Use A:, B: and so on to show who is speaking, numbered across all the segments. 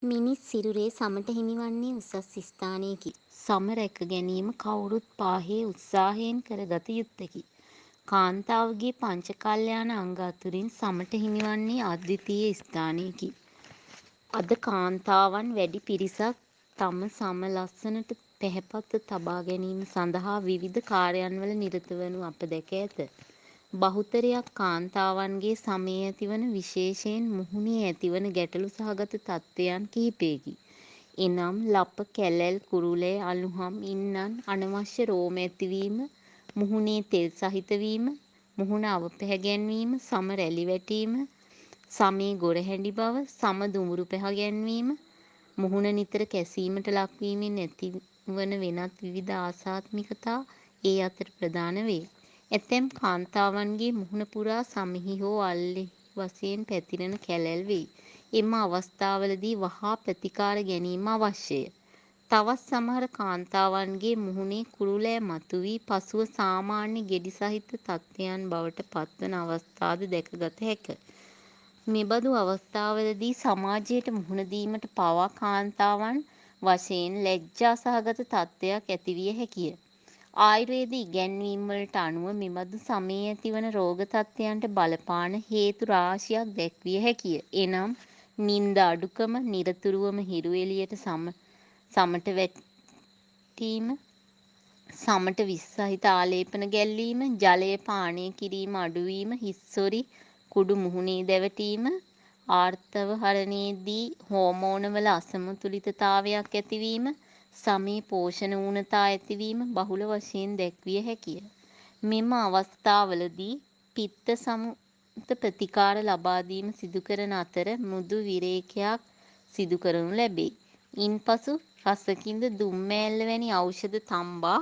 A: මිනිස් සිරුරේ සමට හිමිවන්නේ උසස් ස්ථානයකි. සම රැක ගැනීම කවුරුත් පාහේ උත්සාහයෙන් කරගත යුත්තකි. කාන්තාවගේ පංචකල්‍යාණ අංග අතුරින් සමට හිමිවන්නේ අද්විතීය ස්ථානයකි. අද කාන්තාවන් වැඩි පිරිසක් තම සම ලස්සනට පැහැපත්ව තබා ගැනීම සඳහා විවිධ කාර්යන්වල නිරත වනු අප දැක ඇත. බහුතරයක් කාන්තාවන්ගේ සමයේ ඇතිවන විශේෂයෙන් මුහුණේ ඇතිවන ගැටලු සහගත තත්ත්වයන් කිහිපයකි. එනම් ලප, කැලැල්, කුරුලෑ, අලුහම්, ඉන්නන්, අනවශ්‍ය රෝම ඇතිවීම, මුහුණේ තෙල් සහිත වීම, මුහුණ අවපැහැගැන්වීම, සම රැලි වැටීම, සමේ ගොරහැඩි බව, සම දුමුරු පැහැගැන්වීම, මුහුණ නිතර කැසීමට ලක්වීමෙන් ඇතිවන වෙනත් විවිධ ආසාත්මිකතා ඒ අතර ප්‍රධාන වේ. ඇතැම් කාන්තාවන්ගේ මුහුණ පුරා සමෙහි හෝ අල්ලෙහි වශයෙන් පැතිරෙන කැලැල් වෙයි. එම අවස්ථාවලදී වහා ප්‍රතිකාර ගැනීම අවශ්‍යය. තවත් සමහර කාන්තාවන්ගේ මුහුණේ කුරුලෑ මතුවී පසුව සාමාන්‍ය ගෙඩි සහිත තත්ත්වයන් බවට පත්වන අවස්ථාද දැකගත හැක. මෙබඳු අවස්ථාවලදී සමාජයට මුහුණ දීමට පවා කාන්තාවන් වශයෙන් ලැජ්ජා සහගත තත්ත්වයක් ඇතිවිය හැකිය. ආයුර්වේද ඉගැන්වීම්වලට අනුව මෙබඳු සමයේ ඇතිවන රෝග තත්ත්වයන්ට බලපාන හේතු රාශියක් දැක්විය හැකිය. එනම් නින්ද අඩුකම, නිරතුරුවම හිරු එළියට සමට වැටීම, සමට විස සහිත ආලේපන ගැල්වීම, ජලය පානය කිරීම අඩුවීම, හිස්සොරි කුඩු මුහුණේ දැවටීම, ආර්තවහරණයේදී හෝමෝනවල අසමතුලිතතාවයක් ඇතිවීම, සමේ පෝෂණ ඌනතා ඇතිවීම බහුල වශයෙන් දැක්විය හැකිය. මෙම අවස්ථාවලදී පිත්ත සමුත ප්‍රතිකාර ලබාදීම සිදුකරන අතර මෘදු විරේකයක් සිදු කරනු ලැබේ. ඉන්පසු රසකින්ද දුම්මෑල්ල වැනි ඖෂධ තම්බා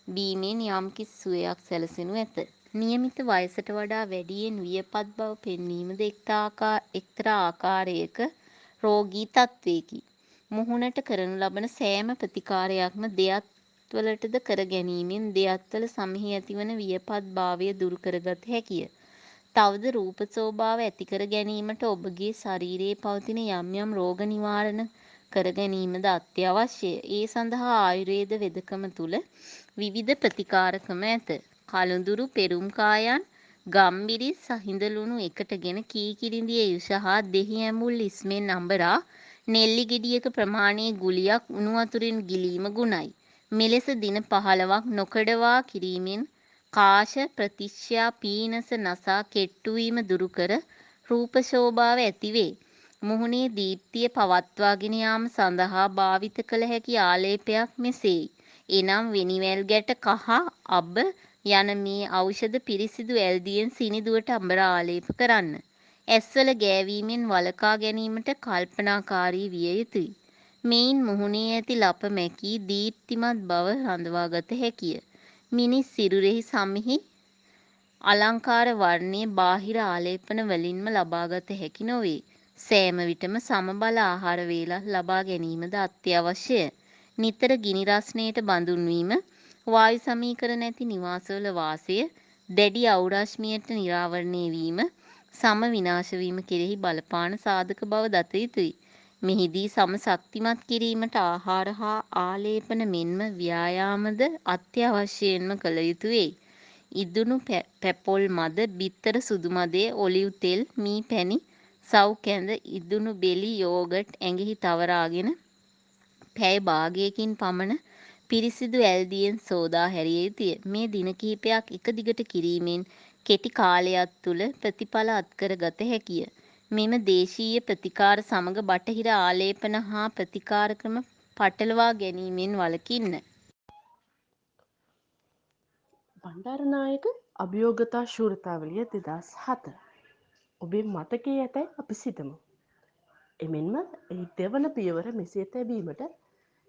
A: බීමෙන් යම්කිසි සුවයක් සැලසෙනු ඇත. නියමිත වයසට වඩා වැඩියෙන් වියපත් බව පෙන්වීමද එක්තරා ආකාරයක රෝගී තත්ත්වයකි. මුහුණට කරනු ලබන සෑම ප්‍රතිකාරයක්ම දෙයත්වලටද කර ගැනීමෙන් දෙයත්වල සමෙහි ඇතිවන වියපත් භාවය දුරු කරගත හැකිය. තවද රූප සෝභාව ඇතිකර ගැනීමට ඔබගේ ශරීරයේ පවතින යම් යම් රෝග නිවාරණ කර ගැනීමද අත්‍යවශ්‍යය. ඒ සඳහා ආයුර්වේද වෙදකම තුළ විවිධ ප්‍රතිකාර ක්‍රම ඇත. කළුඳුරු, පෙරුම්කායන්, ගම්මිරිස්, සහිඳ ලුණු එකටගෙන කීකිරිඳිය යුෂ හා දෙහි ඇඹුල් ඉස්මෙන් අඹරා නෙල්ලි ගෙඩියක ප්‍රමාණයේ ගුලියක් උණු වතුරින් ගිලීම ගුණයි. මෙලෙස දින 15ක් නොකඩවා කිරීමෙන් කාශ, ප්‍රතිශ්‍යා, පීනස නසා කෙට්ටුවීම දුරුකර රූප ශෝභාව ඇතිවේ. මුහුණේ දීප්තිය පවත්වාගෙන යාම සඳහා භාවිත කළ හැකි ආලේපයක් මෙසේයි. එනම් වෙනිවැල් ගැට, කහ, අබ යන මේ ඖෂධ පිරිසිදු ඇල්දියෙන් සිනිදුවට අඹරා ආලේප කරන්න. ඇස්වල ගෑවීමෙන් වළකා ගැනීමට කල්පනාකාරී විය යුතුය. මෙයින් මුහුණේ ඇති ලප මැකී දීප්තිමත් බව රඳවාගත හැකිය. මිනිස් සිරුරෙහි සමෙහි අලංකාර වර්ණය බාහිර ආලේපන වලින්ම ලබාගත හැකි නොවේ. සෑම විටම සමබල ආහාර වේලක් ලබා ගැනීමද අත්‍යවශ්‍යය. නිතර ගිනි රස්නයට බඳුන් වීම, වායු සමීකරණ ඇති නිවාසවල වාසය, දැඩි අවුරශ්මියට නිරාවරණය වීම, සම විනාශ වීම කෙරෙහි බලපාන සාධක බව දත යුතුය. මෙහිදී සම ශක්තිමත් කිරීමට ආහාර හා ආලේපන මෙන්ම ව්‍යායාමද අත්‍යවශ්‍යයෙන්ම කළ යුතු වෙයි. ඉදුණු පැපොල් මද, බිත්තර සුදු මදය, ඔලිව් තෙල්, මී පැණි, සව් කැඳ, ඉදුණු බෙලි, යෝගට් ඇඟෙහි තවරාගෙන පැය භාගයකින් පමණ පිරිසිදු ඇල්දියෙන් සෝදා හැරිය යුතුය. මේ දින කිහිපයක් එක දිගට කිරීමෙන් කෙටි කාලයක් තුළ ප්‍රතිඵල අත්කර ගත හැකිය. මෙම දේශීය ප්‍රතිකාර සමග බටහිර ආලේපන හා ප්‍රතිකාර ක්‍රම පටලවා ගැනීමෙන් වළකින්න.
B: බණ්ඩාරනායක අභියෝගතා ශූරතාවලිය 2007. ඔබේ මතකයේ ඇතැයි අපි සිතමු. එමෙන්ම එහි දෙවන පියවර මෙසේ තැබීමට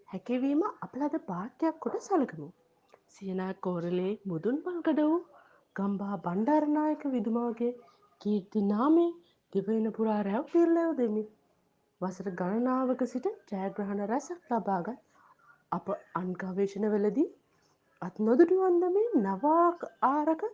B: හැකිවීම අප ලද භාග්‍යයක් කොට සලකමු. සියනා කෝරළේ මුදුන් පල්කඩ වූ ගම්බා බණ්ඩාරනායක විදුමාගේ කීර්ති නාමයෙන් දිවයින පුරා රැව් පිරලෙව් දෙමි. වසර ගණනාවක සිට ජයග්‍රහණ රැසක් ලබාගත් අප අන් ගවේෂණවලදී අත් නොදුටු අන්දමේ නව ආරක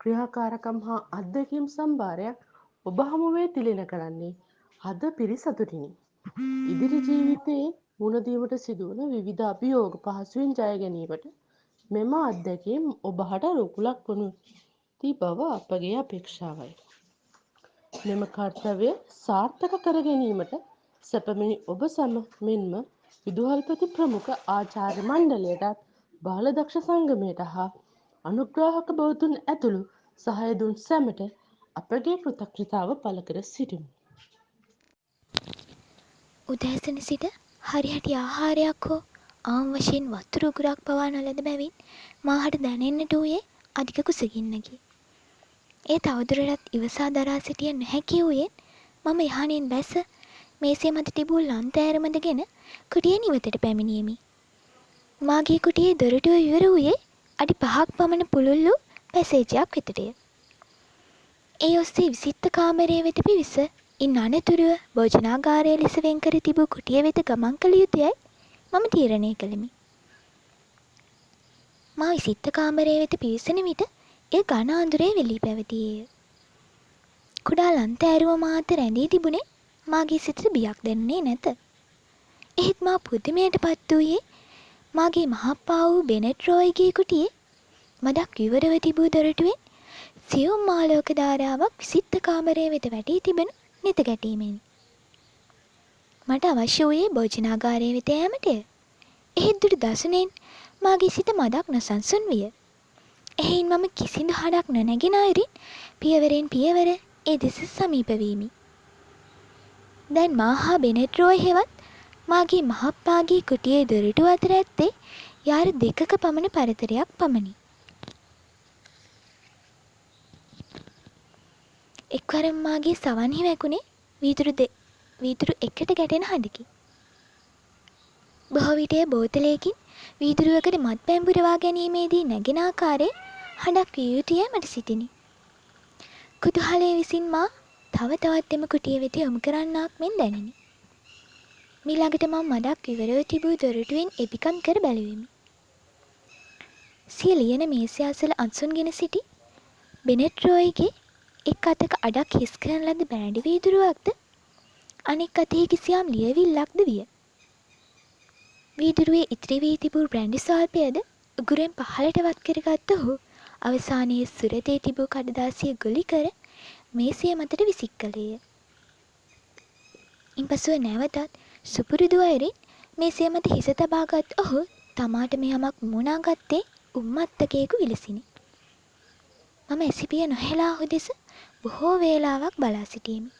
B: ක්‍රියාකාරකම් හා අත්දැකීම් සම්භාරයක් ඔබ හමුවේ තිළින කරන්නේ අද පිරිසතුටිනි. ඉදිරි ජීවිතයේ මුණදීමට සිදුවන විවිධ අභියෝග පහසුවෙන් ජය ගැනීමට මෙම අත්දැකීම් ඔබහට රුකුලක් වනු ති බව අපගේ අපේක්ෂාවයි. මෙම කර්තව්‍ය සාර්ථක කර ගැනීමට සැපමිනි ඔබ සැම මෙන්ම විදුහල්පති ප්‍රමුඛ ආචාර්ය මණ්ඩලයටත් බාලදක්ෂ සංගමයට හා අනුග්‍රාහක බෞතුන් ඇතුළු සහය දුන් සැමට අපගේ කෘතඥතාව පළ කර සිටිමු.
C: උදෑසන සිට හරිහැටි ආහාරයක් හෝ ආම් වශයෙන් වතුර උගුරක් පවා නොලද බැවින් මාහට දැනෙන්නට වූයේ අධික කුසගින්නකි. ඒ තවදුරටත් ඉවසා දරා සිටිය නොහැකි වූයෙන් මම යහනෙන් බැස මේසේ මත තිබූ ලන්තෑරමදගෙන කුටියේ නිවතට පැමිණියෙමි. මාගේ කුටියේ දොරටුව ඉවර වූයේ අඩි 5ක් පමණ පුළුල් වූ පැසේජයක් වෙතටය. ඒ ඔස්සේ විසිත්ත කාමරයේ වෙත පිවිස ඉන් අනතුරුව භෝජනාගාරය ලෙස වෙන් කර තිබූ කුටිය වෙත ගමන් කළ යුතුයයි මම තීරණය කළෙමි. මා විසිත්ත කාමරය වෙත පිවිසෙන විට එය ඝන අඳුරේ වෙලී පැවතියේය. කුඩා ලන්තෑරුව මා අත රැඳී තිබුණේ මාගේ සිතට බියක් දැනුනේ නැත. එහෙත් මා පුදුමයට පත් වූයේ මාගේ මහප්පා වූ බෙනෙට් රෝයිගේ කුටියේ මදක් විවරව තිබූ දොරටුවෙන් සියුම් ආලෝක ධාරාවක් විසිත්ත කාමරය වෙත වැටී තිබෙන නිත ගැටීමෙනි. මට අවශ්‍ය වූයේ භෝජනාගාරය වෙත යෑමටය. එහෙත් දුටු දසුනෙන් මාගේ සිත මදක් නොසන්සුන් විය. එහෙයින් මම කිසිදු හඬක් නොනැගෙන අයුරින් පියවරෙන් පියවර ඒ දෙස සමීප වීමි. දැන් මා හා බෙනෙට් රෝයි හෙවත් මාගේ මහප්පාගේ කුටියේ දොරටුව අතර ඇත්තේ යාර 2ක පමණ පරතරයක් පමණි. එක්වරම මාගේ සවන්හි වැකුණේ වීදුරු එකට ගැටෙන හඬකි. බොහෝ විට එය බෝතලයකින් වීදුරුවකට මත්පැන් පුරවා ගැනීමේදී නැගෙන ආකාරයේ හඬක් විය යුතුයයි මට සිතිනි. කුතුහලය විසින් මා තව තවත් එම කුටිය වෙත යොමු කරන්නාක් මෙන් දැනිනි. මීළඟට මම මදක් විවරව තිබූ දොරටුවෙන් එපිකම් කර බැලුවෙමි. සිය ලියන මේසය අසල අත්සුන්ගෙන සිටි බෙනෙට් රෝයිගේ එක් අතක අඩක් හිස් කරන ලද බෑඩි වීදුරුවක්ද අනෙක් අතෙහි කිසියම් ලියවිල්ලක්ද විය. වීදුරුවේ ඉතිරි වී තිබූ බ්‍රැන්ඩි ස්වල්පයද උගුරෙන් පහළට වත් කරගත් ඔහු අවසානයේ සුරතේ තිබූ කඩදාසිය ගොලි කර මේසය මතට විසික් කළේය. ඉන්පසුව නැවතත් සුපුරුදු අයුරින් මේසය මත හිස තබාගත් ඔහු තමාට මේ යමක් මුණා ගත්තේ උම්මත්තකයෙකු විලසිනි. මම ඇසිපිය නොහෙලා ඔහු දෙස බොහෝ වේලාවක් බලා සිටියෙමි.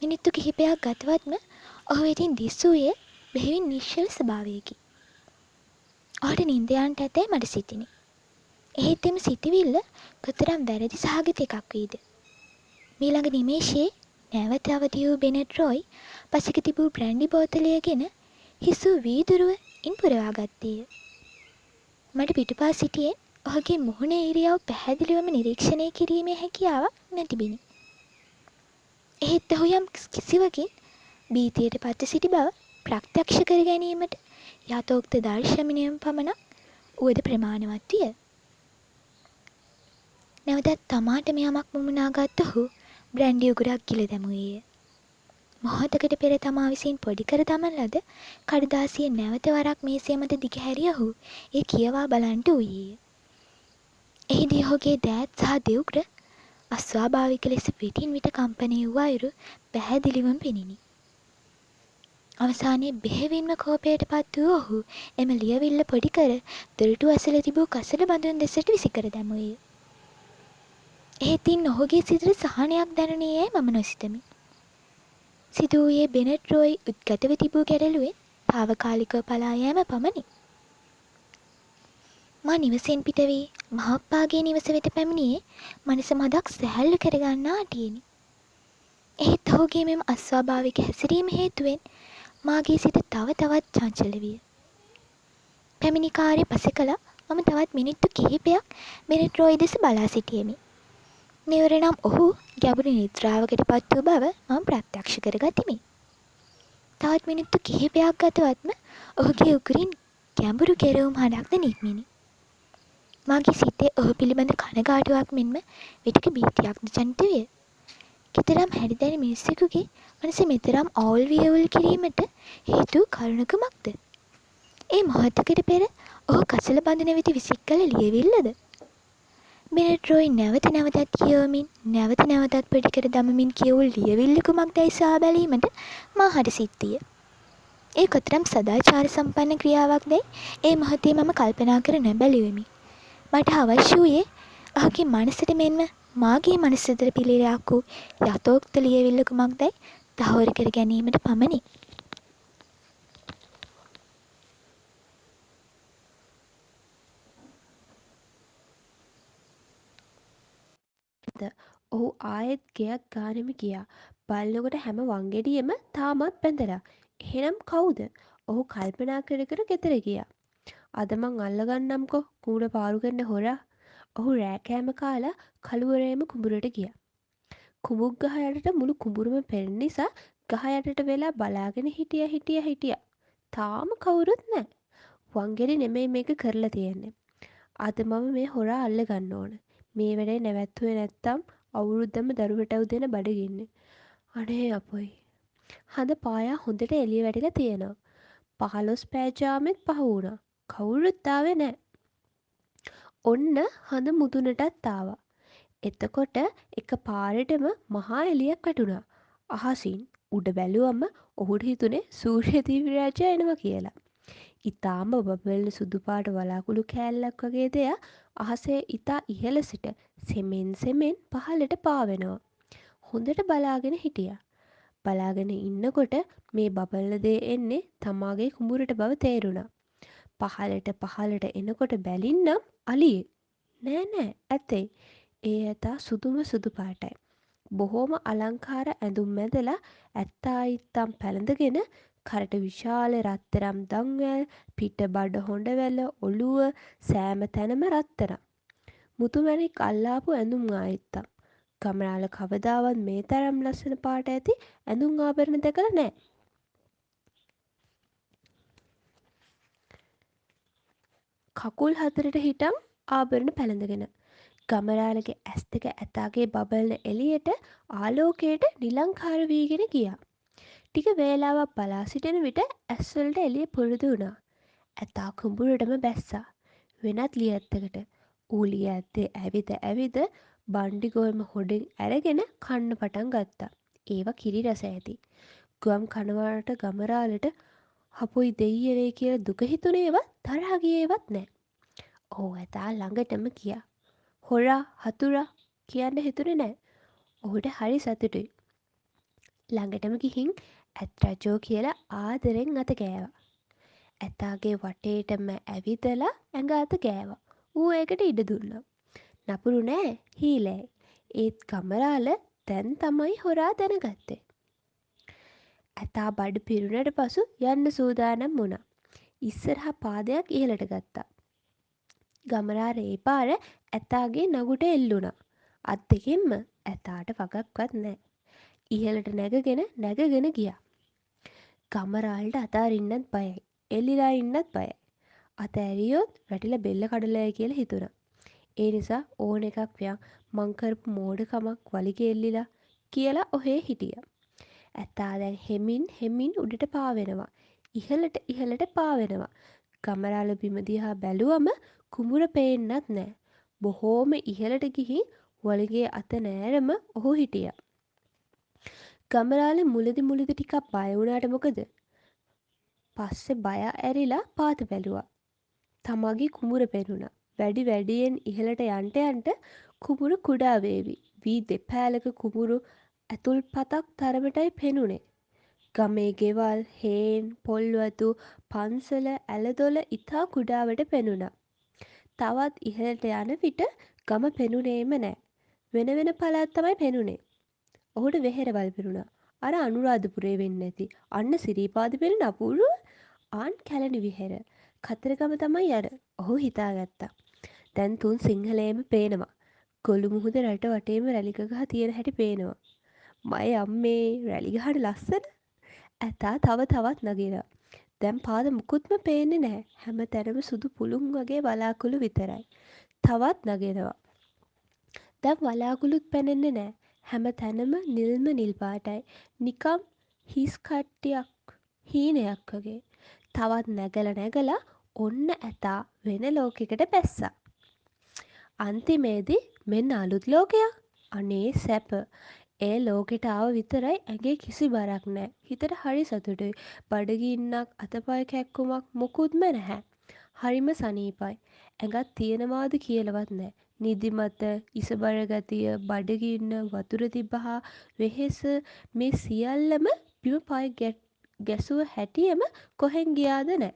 C: මිනිත්තු කිහිපයක් ගතවත්ම ඔහු වෙතින් දිස් වූයේ බෙහෙවින් නිශ්චල ස්වභාවයකි. ඔහුට නින්ද යන්නට ඇතැයි මට සිතිනි. එහෙත් එම සිතිවිල්ල කොතරම් වැරදි සහගත එකක් වීද. මීළඟ නිමේෂයේ නැවත අවදි වූ බෙනෙට් රෝයි පසෙක තිබූ බ්‍රැන්ඩි බෝතලයගෙන හිසූ වීදුරුව ඉන් පුරවා ගත්තේය. මට පිටුපා සිටියෙන් ඔහුගේ මුහුණේ ඉරියව් පැහැදිලිවම නිරීක්ෂණය කිරීමේ හැකියාවක් නැතිබිනි. එහෙත් ඔහු යම් කිසිවකින් භීතියට පත්ව සිටි බව ප්‍රත්‍යක්ෂ කර ගැනීමට යථෝක්ත දර්ශනයෙන් පමණක් වුවද ප්‍රමාණවත් විය. නැවතත් තමාට මේ යමක් මුමුණාගත් ඔහු බ්‍රැන්ඩි උගුරක් ගිල දැමුවේය. මොහොතකට පෙර තමා විසින් පොඩි කර දමන ලද කඩදාසිය නැවත වරක් මේසය මත දිගහැරිය ඔහු ඒ කියවා බලන්නට වූයේය. එහිදී ඔහුගේ දෑත් සහ දෙවුර අස්වාභාවික ලෙස විටින් විට කම්පනය වූ අයුරු පැහැදිලිවම පෙනිනි. අවසානයේ බෙහෙවින්ම කෝපයට පත් වූ ඔහු එම ලියවිල්ල පොඩි කර දොරටුව ඇසළ තිබූ කසල බඳුන් දෙසට විසිකර දැමුවේය. එහෙත් ඉන් ඔහුගේ සිතට සහනයක් දැනුනේ යැයි මම නොසිතමි. සිදු වූයේ බෙනෙට් රෝයි උද්ගතව තිබූ ගැටලුවෙන් තාවකාලිකව පලා යෑම පමණි. මා නිවසෙන් පිට වී මහප්පාගේ නිවස වෙත පැමිණියේ මනස මදක් සැහැල්ලු කරගන්නා අටියෙනි. එහෙත් ඔහුගේ මෙම අස්වාභාවික හැසිරීම හේතුවෙන් මාගේ සිත තව තවත් චංචල විය. පැමිණිකාරය පසෙකලා මම තවත් මිනිත්තු කිහිපයක් බෙනෙට් රෝයි දෙස බලා සිටියෙමි. මෙවර නම් ඔහු ගැඹුරු නිද්‍රාවකට පත් වූ බව මම ප්‍රත්‍යක්ෂ කරගතිමි. තවත් මිනිත්තු කිහිපයක් ගතවත්ම ඔහුගේ උගුරින් ගැඹුරු කෙරවුම් හඬක්ද නික්මිනි. මාගේ සිතේ ඔහු පිළිබඳ කනගාටුවක් මෙන්ම විටක භීතියක්ද ජනිත විය. කෙතරම් හැඩදැනි මිනිසෙකුගේ මනස මෙතරම් අවුල් වියවුල් කිරීමට හේතු කරුණු කුමක්ද? ඒ මොහොතකට පෙර ඔහු කසල බඳින විට විසික් කළ ලියවිල්ලද? බෙනට් රොයි නැවත නැවතත් කියවමින් නැවත නැවතත් පිටිකර දමමින් කියවූ ලියවිල්ල කුමක්දැයි සොයා බැලීමට මා හට සිත්විය. ඒ කොතරම් සදාචාර සම්පන්න ක්‍රියාවක්දැයි ඒ මොහොතේ මම කල්පනා කර නොබැලුවෙමි. මට අවශ්‍ය වූයේ ඔහුගේ මනසට මෙන්ම මාගේ මනසට පිළිරයක් වූ යථෝක්ත ලියවිල්ල කුමක්දැයි තහවුරු කර ගැනීමට පමණි.
D: ඔහු ආයෙත් ගෙයක් ගානෙම ගියා. බලනකොට හැම වංගෙඩියෙම තාමත් බැඳලා. එහෙනම් කවුද? ඔහු කල්පනා කර කර ගෙදර ගියා. අද මං අල්ලගන්නම්කෝ කූඩ පාරු කරන හොරා. ඔහු රෑ කෑම කාලා කළුවරේම කුඹුරට ගියා. කුඹුක් ගහ යටට මුළු කුඹුරම පෙනෙන නිසා ගහ යටට වෙලා බලාගෙන හිටියා. තාම කවුරුත් නෑ. වංගෙඩි නෙමෙයි මේක කරලා තියෙන්නේ. අද මම මේ හොරා අල්ලගන්න ඕන. මේ වැඩේ නැවැත්තුවේ නැත්තම් අවුරුද්දම දරු පැටව් දෙන බඩගින්නේ. අනේ අපොයි. හඳ පායා හොඳට එළිය වැටිලා තියෙනවා. 15 පෑ ජාමෙත් පහ වුණා. කවුරුත් ආවේ නෑ. ඔන්න හඳ මුදුනටත් ආවා. එතකොට එක පාරටම මහා එළියක් වැටුණා. අහසින් උඩ බැලුවම ඔහුට හිතුනේ සූර්යදීප රාජයා එනවා කියලා. ඉතාම බබලන සුදු පාට වලාකුළු කෑල්ලක් වගේ දෙයක් අහසේ ඉතා ඉහළ සිට සෙමෙන් පහළට පාවෙනවා. හොඳට බලාගෙන හිටියා. බලාගෙන ඉන්නකොට මේ බබලන දේ එන්නේ තමාගේ කුඹුරට බව තේරුණා. පහළට එනකොට බැලින්නම් අලියෙක්. නෑ ඇතේ. ඒ ඇතා සුදුම සුදු පාටයි. බොහෝම අලංකාර ඇඳුම් මැදලා ඇත්තා ඉත්තම් පැළඳගෙන කරට විශාල රත්තරම් දංවැල් පිට බඩ හොඬවැල ඔළුව සෑම තැනම රත්තරම්. මුතුමැණික් අල්ලාපු ඇඳුම් ආයිත්තම්. ගමනාල කවදාවත් මේ තරම් ලස්සන පාට ඇති ඇඳුම් ආභරණ දැකලා නෑ. කකුල් හතරට හිටන් ආභරණ පැළඳගෙන. ගමරාලගේ ඇස් දෙක ඇතාගේ බබලන එළියට ආලෝකයට නිලංකාර වීගෙන ගියා. ටික වේලාවක් බලා සිටින විට ඇස්වලට එළිය පුරුදු වුණා. ඇතා කුඹුරටම බැස්සා. වෙනත් ලියැත්තකට. ඌ ලියැත්තේ ඇවිද බණ්ඩිගොයම හොඩෙන් අරගෙන කන්න පටන් ගත්තා. ඒවා කිරි රස ඇති. ගම් කනවාට ගමරාලට හපොයි දෙයියනේ කියලා දුක හිතුනේවත් තරහ ගියේවත් නෑ. ඔහු ඇතා ළඟටම ගියා. හොරා හතුරා කියන්න හිතුනේ නෑ. ඔහුට හරි සතුටුයි. ළඟටම ගිහින් ඇත් රජෝ කියලා ආදරෙන් අත ගෑවා. ඇතාගේ වටේටම ඇවිදලා ඇඟ අත ගෑවා. ඌ ඒකට ඉඩ දුන්නා. නපුරු නෑ හීලෑයි. ඒත් ගමරාල දැන් තමයි හොරා දැනගත්තේ. ඇතා බඩ පිරුණට පසු යන්න සූදානම් වුණා. ඉස්සරහා පාදයක් ඉහළට ගත්තා. ගමරාල ඒ පාර ඇතාගේ නගුට එල්ලුණා. අත් දෙකෙන්ම ඇතාට වගක්වත් නෑ. ඉහළට නැගගෙන ගියා. ගමරාල්ට අතාරින්නත් බයයි. එල්ලිලා ඉන්නත් බයයි. අත ඇරියොත් වැටිලා බෙල්ල කඩලයි කියලා හිතුණා. ඒ නිසා ඕන එකක් ව්‍යං මං කරපු මෝඩකමක් වලිගෙ එල්ලිලා කියලා ඔහේ හිටියා. ඇතා දැන් හෙමින් උඩට පාවෙනවා. ඉහළට පාවෙනවා. ගමරාල බිම දිහා බැලුවම කුඹුර පේන්නත් නෑ. බොහෝම ඉහළට ගිහින් වලිගේ අත නෑරම ඔහු හිටියා. ගමරාල මුලදි ටිකක් බය වුණාට මොකද? පස්සේ බය ඇරිලා පාත බැලුවා. තමාගේ කුඹුර පෙනුණා. වැඩියෙන් ඉහළට යන්ට කුඹුර කුඩා වේවි. වී දෙපෑලක කුඹුරු ඇතුල් පතක් තරමටයි පෙනුනේ. ගමේ ගෙවල්, හේන්, පොල්වතු, පන්සල, ඇලදොල ඉතා කුඩාවට පෙනුණා. තවත් ඉහළට යන විට ගම පෙනුනේම නෑ. වෙන පළාත් තමයි පෙනුනේ. ඔහුට වෙහෙරවල් පෙනුණා. අර අනුරාධපුරේ වෙන්න ඇති. අන්න සිරීපාද පෙනෙන අපූරුව ආන් කැලණි විහෙර. කතරගම තමයි අර. ඔහු හිතාගත්තා. දැන් තුන් සිංහලේම පේනවා. ගොළු මුහුද රට වටේම රැළික ගහ තියෙන හැටි පේනවා. මය අම්මේ රැළි ගහට ලස්සන. ඇතා තවත් නගිනවා. දැන් පාද මුකුත්ම පේන්නේ නැහැ. හැම තැනම සුදු පුළුන් වගේ වලාකුළු විතරයි. තවත් නගිනවා. දැන් වලාකුළුත් පෙනෙන්නේ නැහැ. හැම තැනම නිල්ම නිල් පාටයි. නිකම් හිස් කට්ටියක් හීනයක් වගේ. තවත් නැගලා ඔන්න ඇතා වෙන ලෝකෙකට පැස්සා. අන්තිමේදී මෙන්න අලුත් ලෝකයක්. අනේ සැප. ඒ ලෝකෙට ආව විතරයි ඇඟේ කිසි බරක් නෑ. හිතට හරි සතුටුයි. බඩගින්නක් අතපය කැක්කුමක් මොකුත්ම නැහැ. හරිම සනීපයි. ඇඟත් තියෙනවාද කියලවත් නෑ. නිදිමත, ඉසබර ගතිය, බඩගින්න, වතුර තිබ්බහා වෙහෙස මේ සියල්ලම බිම පය ගැසුව හැටියෙම කොහෙන් ගියාද නෑ.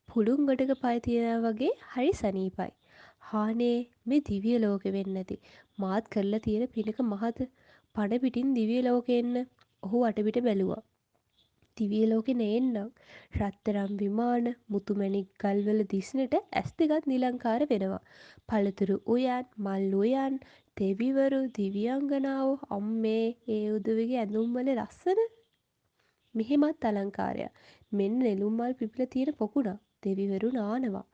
D: පුළුන් ගොඩක පය තියනවා වගේ හරි සනීපයි. හානේ මේ දිව්‍ය ලෝකෙ වෙන්නැති. මාත් කරලා තියෙන පිනක මහත පණ පිටින් දිව්‍ය ලෝකෙ එන්න. ඔහු වටපිට බැලුවා. දිව්‍ය ලෝකෙ නේන්නම් රත්තරම් විමාන මුතුමැණික් ගල්වල දිස්නට ඇස් දෙකත් නිලංකාර වෙනවා. පළතුරු උයන් මල් උයන් දෙවිවරු දිව්‍යාංගනාවෝ අම්මේ ඒ උදවියගේ ඇඳුම්වල ලස්සන මෙහෙමත් අලංකාරයක්. මෙන්න නෙළුම් මල් පිපිලා තියෙන පොකුණක්. දෙවිවරු නානවා.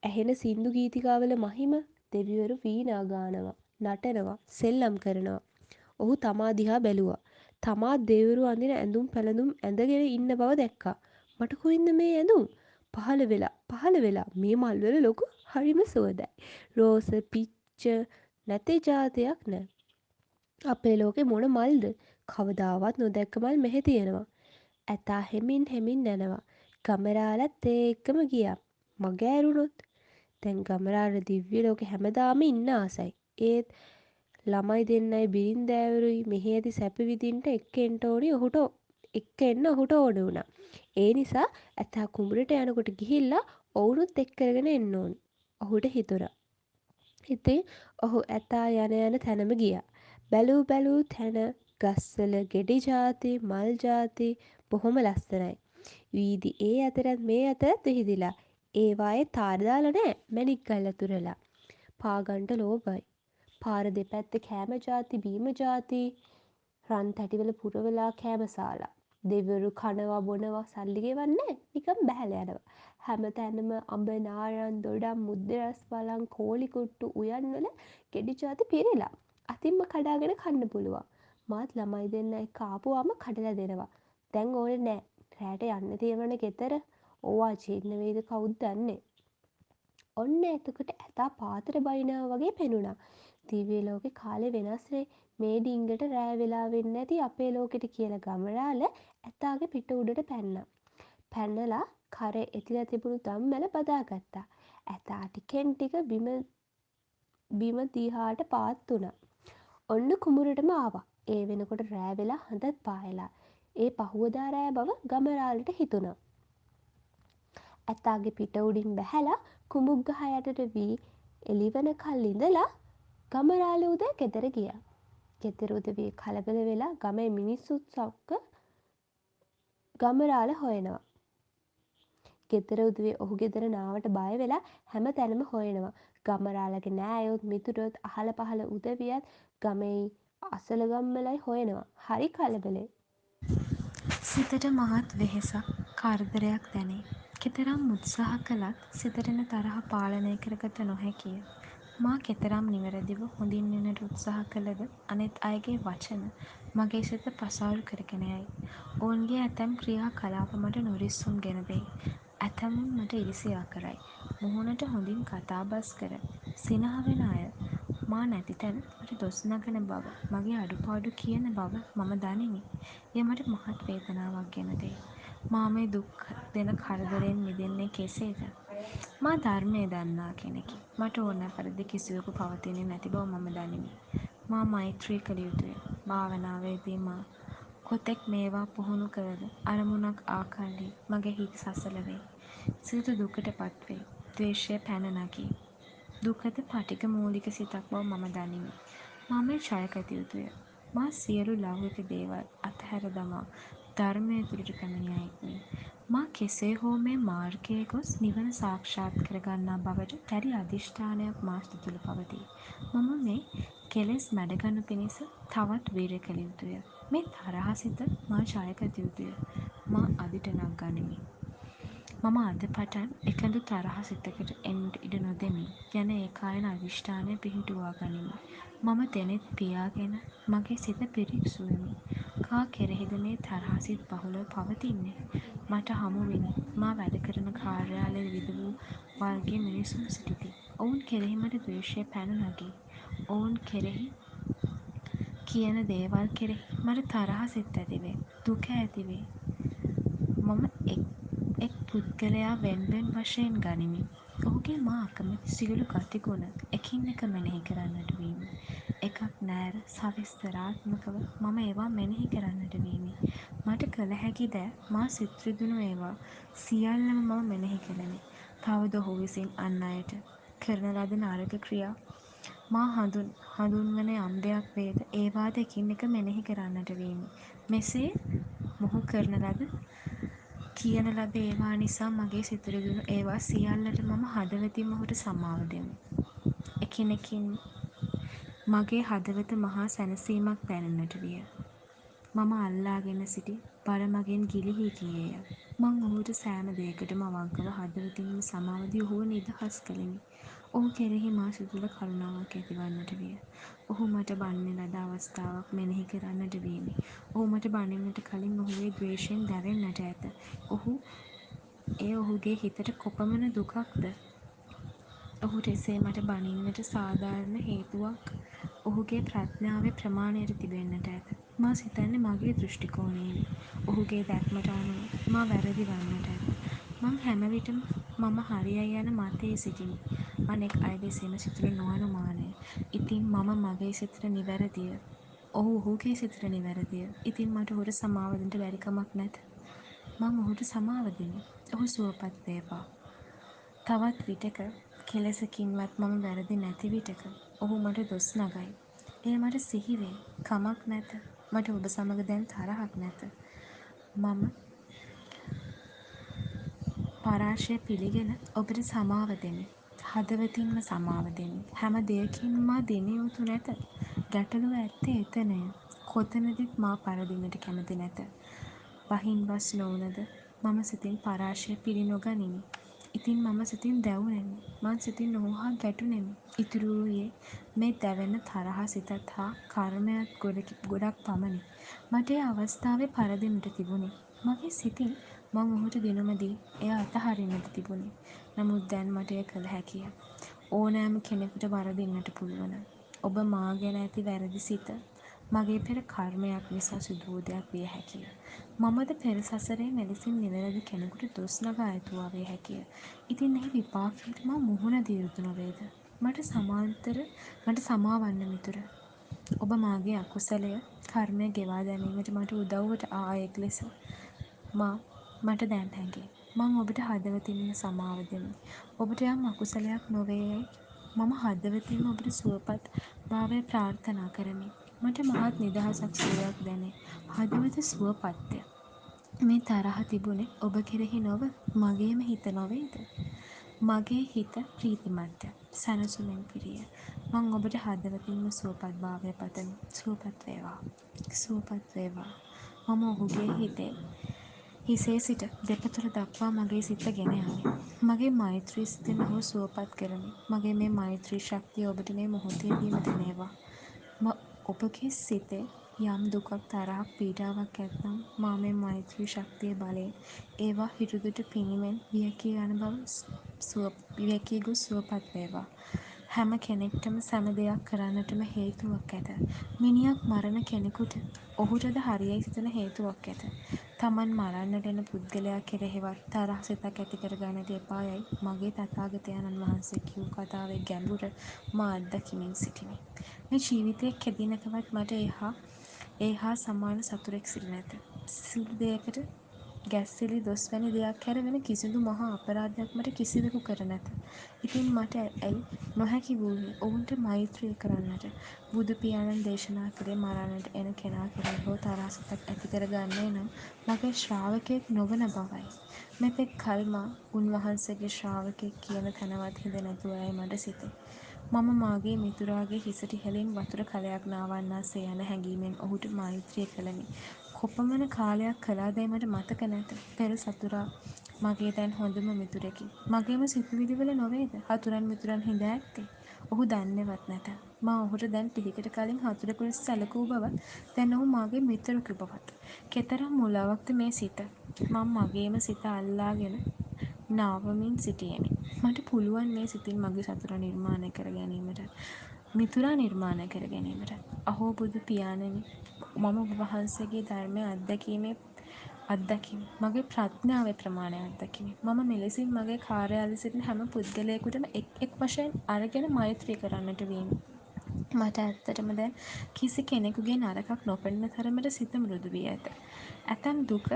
D: ඇහෙන සින්දු ගීතිකාවල මහිම දෙවිවරු වීණා ගානවා, නටනවා, සෙල්ලම් කරනවා. ඔහු තමා දිහා බැලුවා. තමා දෙවිවරු අඳින ඇඳුම් පැළඳුම් ඇඳගෙන ඉන්න බව දැක්කා. මට කොයින්ද මේ ඇඳුම්? පහළ වෙලා මේ මල්වල ලොකු හරිම සුවඳයි. රෝස පිච්ච නැතේ ජාතියක් නෑ. අපේ ලෝකේ මොන මල්ද? කවදාවත් නොදැක්ක මල් මෙහෙ තියෙනවා. ඇතා හෙමින් හෙමින් යනවා. ගමරාලත් ඒ එක්කම ගියා. මග ඇරුණොත්? දැන් ගමරාට දිව්‍ය ලෝකෙ හැමදාම ඉන්න ආසයි. ඒත් ළමයි දෙන්නයි බිරින්දෑවරුයි මෙහි ඇති සැප විඳින්න එක්ක එන්න ඔහුට ඕන වුණා. ඒ නිසා ඇතා කුඹුරට යනකොට ගිහිල්ලා ඔවුනුත් එක්ක කරගෙන එන්න ඕන. ඔහුට හිතුණා. ඉතින් ඔහු ඇතා යන තැනම ගියා. බැලූ තැන ගස්වල ගෙඩි ජාති මල් ජාති බොහොම ලස්සනයි. වීදි ඒ අතරත් මේ අතරත් විහිදිලා. ඒවායේ තාර දාලා නෑ මැණික් ගල් අතුරලා. පාගන්ට ලෝභයි. පාර දෙපැත්තේ කෑම ජාති බීම ජාති රන් තැටිවල පුරවලා කෑමසාලා. දෙවිවරු කනවා බොනවා සල්ලි ගෙවන්නේ නිකන් බැහැලා යනවා. හැම තැනම අඹ නාරන් දොඩම් මුද්දේ රස් වලං කෝලි කුට්ටු උයන් වල ගෙඩි ජාති පිරීලා. අතින්ම කඩාගෙන කන්න පුළුවන්. මාත් ළමයි දෙන්න එක්ක ආපුවාම කඩලා දෙනවා. දැන් ඕනේ නෑ. රෑට යන්න තියෙනවනේ ගෙදර. ඕවා ජීර්ණ වේද කවුද දන්නේ. ඔන්න එතකොට ඇතා පාතර බයිනවා වගේ පෙනුණා. දිව්‍ය ලෝකේ කාලේ වෙනස්නේ. මේ ඩිංගට රෑ වෙලා වෙන්නේ නැති අපේ ලෝකෙට කියලා ගමරාල ඇතාගේ පිට උඩට පැන්නා. පැනලා කරේ එතිලා තිබුණු දම්වැල බදාගත්තා. ඇතා ටිකෙන් ටික බිම දිහාට පාත් වුණා. ඔන්න කුඹුරටම ආවා. ඒ වෙනකොට රෑ වෙලා හඳත් පායලා. ඒ පහුවදා රෑ බව ගමරාලට හිතුණා. ඇතාගේ පිට උඩින් බැහැලා කුඹුක් ගහ යටට වී එළිවන කල් ඉඳලා ගමරාල උදේ ගෙදර ගියා. ගෙදර උදවිය කලබල වෙලා ගමේ මිනිස්සුත් සක්ක ගමරාල හොයනවා. ගෙදර උදවිය ඔහු ගෙදර නාවට බය වෙලා හැම තැනම හොයනවා. ගමරාලගේ නෑයොත් මිතුරොත් අහල පහල උදවියත් ගමේ අසලගම්වලයි හොයනවා. හරි කලබලෙන්.
E: සිතට මහත් වෙහෙසක් කරදරයක් දැනේ. කෙතරම් උත්සාහ කළත් සිතට එන තරහ පාලනය කරගත නොහැකිය. මා කෙතරම් නිවැරදිව හොඳින් වෙන්නට උත්සාහ කළද අනෙත් අයගේ වචන මගේ සිත පසාරු කරගෙන යයි. ඔවුන්ගේ ඇතැම් ක්‍රියා කලාප මට නොරිස්සුම් ගෙන දෙයි. ඇතැමුන් මට ඉරිසියා කරයි. මුහුණට හොඳින් කතාබස් කර සිනහ වෙන අය මා නැති තැන මට දොස් නගන බව මගේ අඩුපාඩු කියන බව මම දනිමි. එය මට මහත් වේදනාවක් ගෙන දෙයි. මා මේ දුක් දෙන කරදරෙන් මිදෙන්නේ කෙසේද? මා ධර්මය දන්නා කෙනෙකි. මට ඕනෑ පරිදි කිසිවෙකු පවතින්නේ නැති බව මම දනිමි. මා මෛත්‍රී කළ යුතුය. භාවනාවේදී මා කොතෙක් මේවා පුහුණු කළද අරමුණක් ආකල්හි මගේ හිත සසල වෙයි. සිත දුකට පත්වෙයි. ද්වේෂය පැන නගී. දුකද පටිඝ මූලික සිතක් බව මම දනිමි. මා මේ ජය ගත යුතුය. මා සියලු ලෞකික දේවල් අතහැර දමා ධර්මය තුළට පැමිණි අයෙක්මි. මා කෙසේ හෝ මේ මාර්ගයේ ගොස් නිවන සාක්ෂාත් කරගන්නා බවට දැඩි අධිෂ්ඨානයක් මා සිත තුළ පවතී. මම මේ කෙලෙස් මැඩගනු පිණිස තවත් වීර්ය කළ යුතුය. මේ තරහ සිත මා ජය ගත යුතුය. මා අදිට නං ගනිමි. මම අද පටන් එකදු තරහ සිතකට එන්නට ඉඩ නොදෙමි යන ඒකායන අධිෂ්ඨානය පිහිටුවා ගනිමි. මම දෙනෙත් පියාගෙන මගේ සිත පිරික්සුවෙමි. කා කෙරෙහිද මේ තරහා සිත් බහුලව පවතින්නේ? මට හමුවිනි මා වැඩ කරන කාර්යාලයේ විවිධ වූ වර්ගයේ මිනිසුන් සිටිති. ඔවුන් කෙරෙහි මට ද්වේෂය පැන නගී. ඔවුන් කෙරෙහි කියන දේවල් කෙරෙහි මට තරහ සිත් ඇතිවේ. දුක ඇතිවේ. මම එක් පුද්ගලයා වෙන් වෙන් වශයෙන් ගනිමි. ඔහුගේ මා අකමැති සියලු ගතිගුණ එකින් එක මෙනෙහි කරන්නට වීමි. එකක් නෑර සවිස්තරාත්මකව මම ඒවා මෙනෙහි කරන්නට වීමි. මට කළ හැකි දෑ මා සිත් රිදුණු ඒවා සියල්ලම මම මෙනෙහි කළෙමි. තවද ඔහු විසින් අන් අයට කරන ලද නරක ක්‍රියා මා හඳුන්වන යම් දෙයක් වේද ඒවාද එකින් එක මෙනෙහි කරන්නට වීමි. මෙසේ මොහු කරන ලද කියන ලද ඒවා නිසා මගේ සිත රිදුණු ඒවා සියල්ලට මම හදවතින්ම ඔහුට සමාව දෙමි. එකිනෙකින් මගේ හදවත මහා සැනසීමක් දැනෙන්නට විය. මම අල්ලාගෙන සිටි බර මගෙන් ගිලිහී ගියේය. මං ඔහුට සෑම දෙයකටම අවංකව හදවතින්ම සමාව දී ඔහුව නිදහස් කළෙමි. ඔහු කෙරෙහි මා සිත තුළ කරුණාවක් ඇතිවන්නට විය. ඔහු මට බනින ලද අවස්ථාවක් මෙනෙහි කරන්නට වීමි. ඔහු මට බනින්නට කලින් ඔහු ඒ ද්වේෂයෙන් දැවෙන්නට ඇත. එය ඔහුගේ හිතට කොපමණ දුකක්ද? ඔහුට එසේ මට බනින්නට සාධාරණ හේතුවක් ඔහුගේ ප්‍රඥාවේ ප්‍රමාණයට තිබෙන්නට ඇත. මා සිතන්නේ මගේ දෘෂ්ටි කෝණයෙනි. ඔහුගේ දැක්මට අනුව මා වැරදි වන්නට ඇත. මං හැමවිටම මම හරියයි යන මතයේ සිටිමි. අනෙක් අය දෙසීම සිතට නොඅනුමානය. ඉතින් මම මගේ සිතට නිවැරදිය. ඔහු ඔහුගේ සිතට නිවැරදිය. ඉතින් මට ඔහුට සමාව දෙන්නට බැරි කමක් නැත. මං ඔහුට සමාව දෙමි. ඔහු සුවපත් වේවා. තවත් විටෙක කෙලෙසකින්වත් මම වැරදි නැති විටක ඔහු මට දොස් නගයි. එය මට සිහිවේ. කමක් නැත. මට ඔබ සමග දැන් තරහක් නැත. මම පරාජය පිළිගෙන ඔබට සමාව දෙමි. හදවතින්ම සමාව දෙමි. හැම දෙයකින්ම මා දිනිය යුතු නැත. ගැටලුව ඇත්තේ එතනය. කොතනදීත් මා පරදින්නට කැමති නැත. බහින්වස් නොවුනද මම සිතින් පරාජය පිළි නොගනිමි. ඉතින් මම සිතින් දැවුනෙමි. මං සිතින් ඔහු හා ගැටුනෙමි. ඉතුරු වූයේ මේ දැවෙන තරහා සිතත් හා කර්මයත් ගොඩක් පමණි. මට ඒ අවස්ථාවේ පරදින්නට තිබුණි. මගේ සිතින් මං ඔහුට දිනුම දී එය අතහරින්නට තිබුණි. නමුත් දැන් මට එය කළ හැකිය. ඕනෑම කෙනෙකුට වරදින්නට පුළුවන. ඔබ මා ගැන ඇති වැරදි සිත මගේ පෙර කර්මයක් නිසා සිදු වූ දෙයක් විය හැකිය. මමද පෙර සසරේ මෙලෙසින් නිවැරදි කෙනෙකුට දොස් නගා ඇතුවා විය හැකිය. ඉතින් එහි විපාකයට මා මුහුණ දිය යුතු නොවේද? මට සමාවන්න මිතුර. ඔබ මාගේ අකුසලය කර්මය ගෙවා දැමීමට මට උදව්වට ආ අයෙක් ලෙස මට දැන් හැඟේ. මං ඔබට හදවතින්ම සමාව දෙමි. ඔබට යම් අකුසලයක් නොවේ යැයි මම හදවතින්ම ඔබට සුවපත් භාවය ප්‍රාර්ථනා කරමි. මට මහත් නිදහසක් සුවයක් දැනේ. හදවත සුවපත්ය. මේ තරහ තිබුණේ ඔබ කෙරෙහි නොව මගේම හිත නොවේද? මගේ හිත ප්‍රීතිමත්ය. සැනසුමෙන් පිරිය. මං ඔබට හදවතින්ම සුවපත් භාවය පතමි. සුවපත් වේවා. සුවපත් වේවා. මම ඔහුගේ හිසේ සිට දෙපතුල දක්වා මගේ සිත ගෙන යමි. මගේ මෛත්‍රී සිතෙන් ඔහුව සුවපත් කරමි. මගේ මේ මෛත්‍රී ශක්තිය ඔබට මේ මොහොතේදීම දැනේවා. ඔබගේ සිතේ යම් දුකක් තරහක් පීඩාවක් ඇත්නම් මා මේ මෛත්‍රී ශක්තිය බලයෙන් ඒවා හිරුදුට පිනිමෙන් වියැකී ගොස් සුවපත් වේවා. හැම කෙනෙක්ටම සැම දෙයක් කරන්නටම හේතුවක් ඇත. මිනියක් මරණ කෙනෙකුට ඔහුටද හරියයි සිතන හේතුවක් ඇත. තමන් මරන්නට එන පුද්ගලයා කෙරෙහිවත් තරහ සිතක් ඇති කර ගන්නට එපා යයි මගේ තථාගතයන්න් වහන්සේ කියූ කතාවේ ගැඹුර මා අත්දකිමින් සිටිමි. මේ ජීවිතයේ කෙදිනකවත් මට ඒ හා සමාන සතුරෙක් සිරි නැත. සුළු දෙයකට ගැස්සිලි දොස් වැනි දෙයක් හැර වෙන කිසිදු මහා අපරාධයක් මට කිසිවෙකු කර නැත. ඉතින් මට ඇයි නොහැකි වූයේ ඔවුන්ට මෛත්‍රිය කරන්නට? බුදු පියාණන් දේශනා කළේ මරන්නට එන කෙනා කෙරෙහි හෝ තරහා සිතක් ඇති කර ගන්නේ නම් මගේ ශ්‍රාවකයෙක් නොවන බවයි. මෙතෙක් කල් මා උන්වහන්සේගේ ශ්‍රාවකයෙක් කියන තැනවත් හිඳ නැතුව යයි මට සිතේ. මම මාගේ මිතුරාගේ හිසට ඉහළින් වතුර කළයක් නාවන්නාසේ යන හැඟීමෙන් ඔහුට මෛත්‍රිය කළෙමි. කොපමණ කාලයක් කළාදැයි මට මතක නැත. පෙර සතුරා මගේ දැන් හොඳම මිතුරෙකි. මගේම සිතුවිලි වල නොවේද හතුරන් මිතුරන් හිඳ ඇත්තේ. ඔහු දන්නේවත් නැත. මා ඔහුට දැන් පිළිකට කලින් හතුරෙකු ලෙස සැලකූ බවත්, දැන් ඔහු මාගේ මිතුරෙකු බවත්. කෙතරම් මුලාවක්ද මේ සිත. මම මගේම සිත අල්ලාගෙන නාවමින් සිටියෙමි. මට පුළුවන් මේ සිතින් මගේ සතුරා නිර්මාණය කර ගැනීමට. මිතුරා නිර්මාණය කර ගැනීමට. අහෝ බුදු පියාණෙනි, මම ඔබ වහන්සේගේ ධර්මය අත්දැකීමි. මගේ ප්‍රඥාවේ ප්‍රමාණය අත්දැකීමි. මම මෙලෙසින් මගේ කාර්යාලයේ සිටින හැම පුද්ගලයෙකුටම එක් එක් වශයෙන් අරගෙන මෛත්‍රී කරන්නට වීමි. මට ඇත්තටම දැන් කිසි කෙනෙකුගේ නරකක් නොපෙනෙන තරමට සිත මෘදු වී ඇත. ඇතැම් දුක,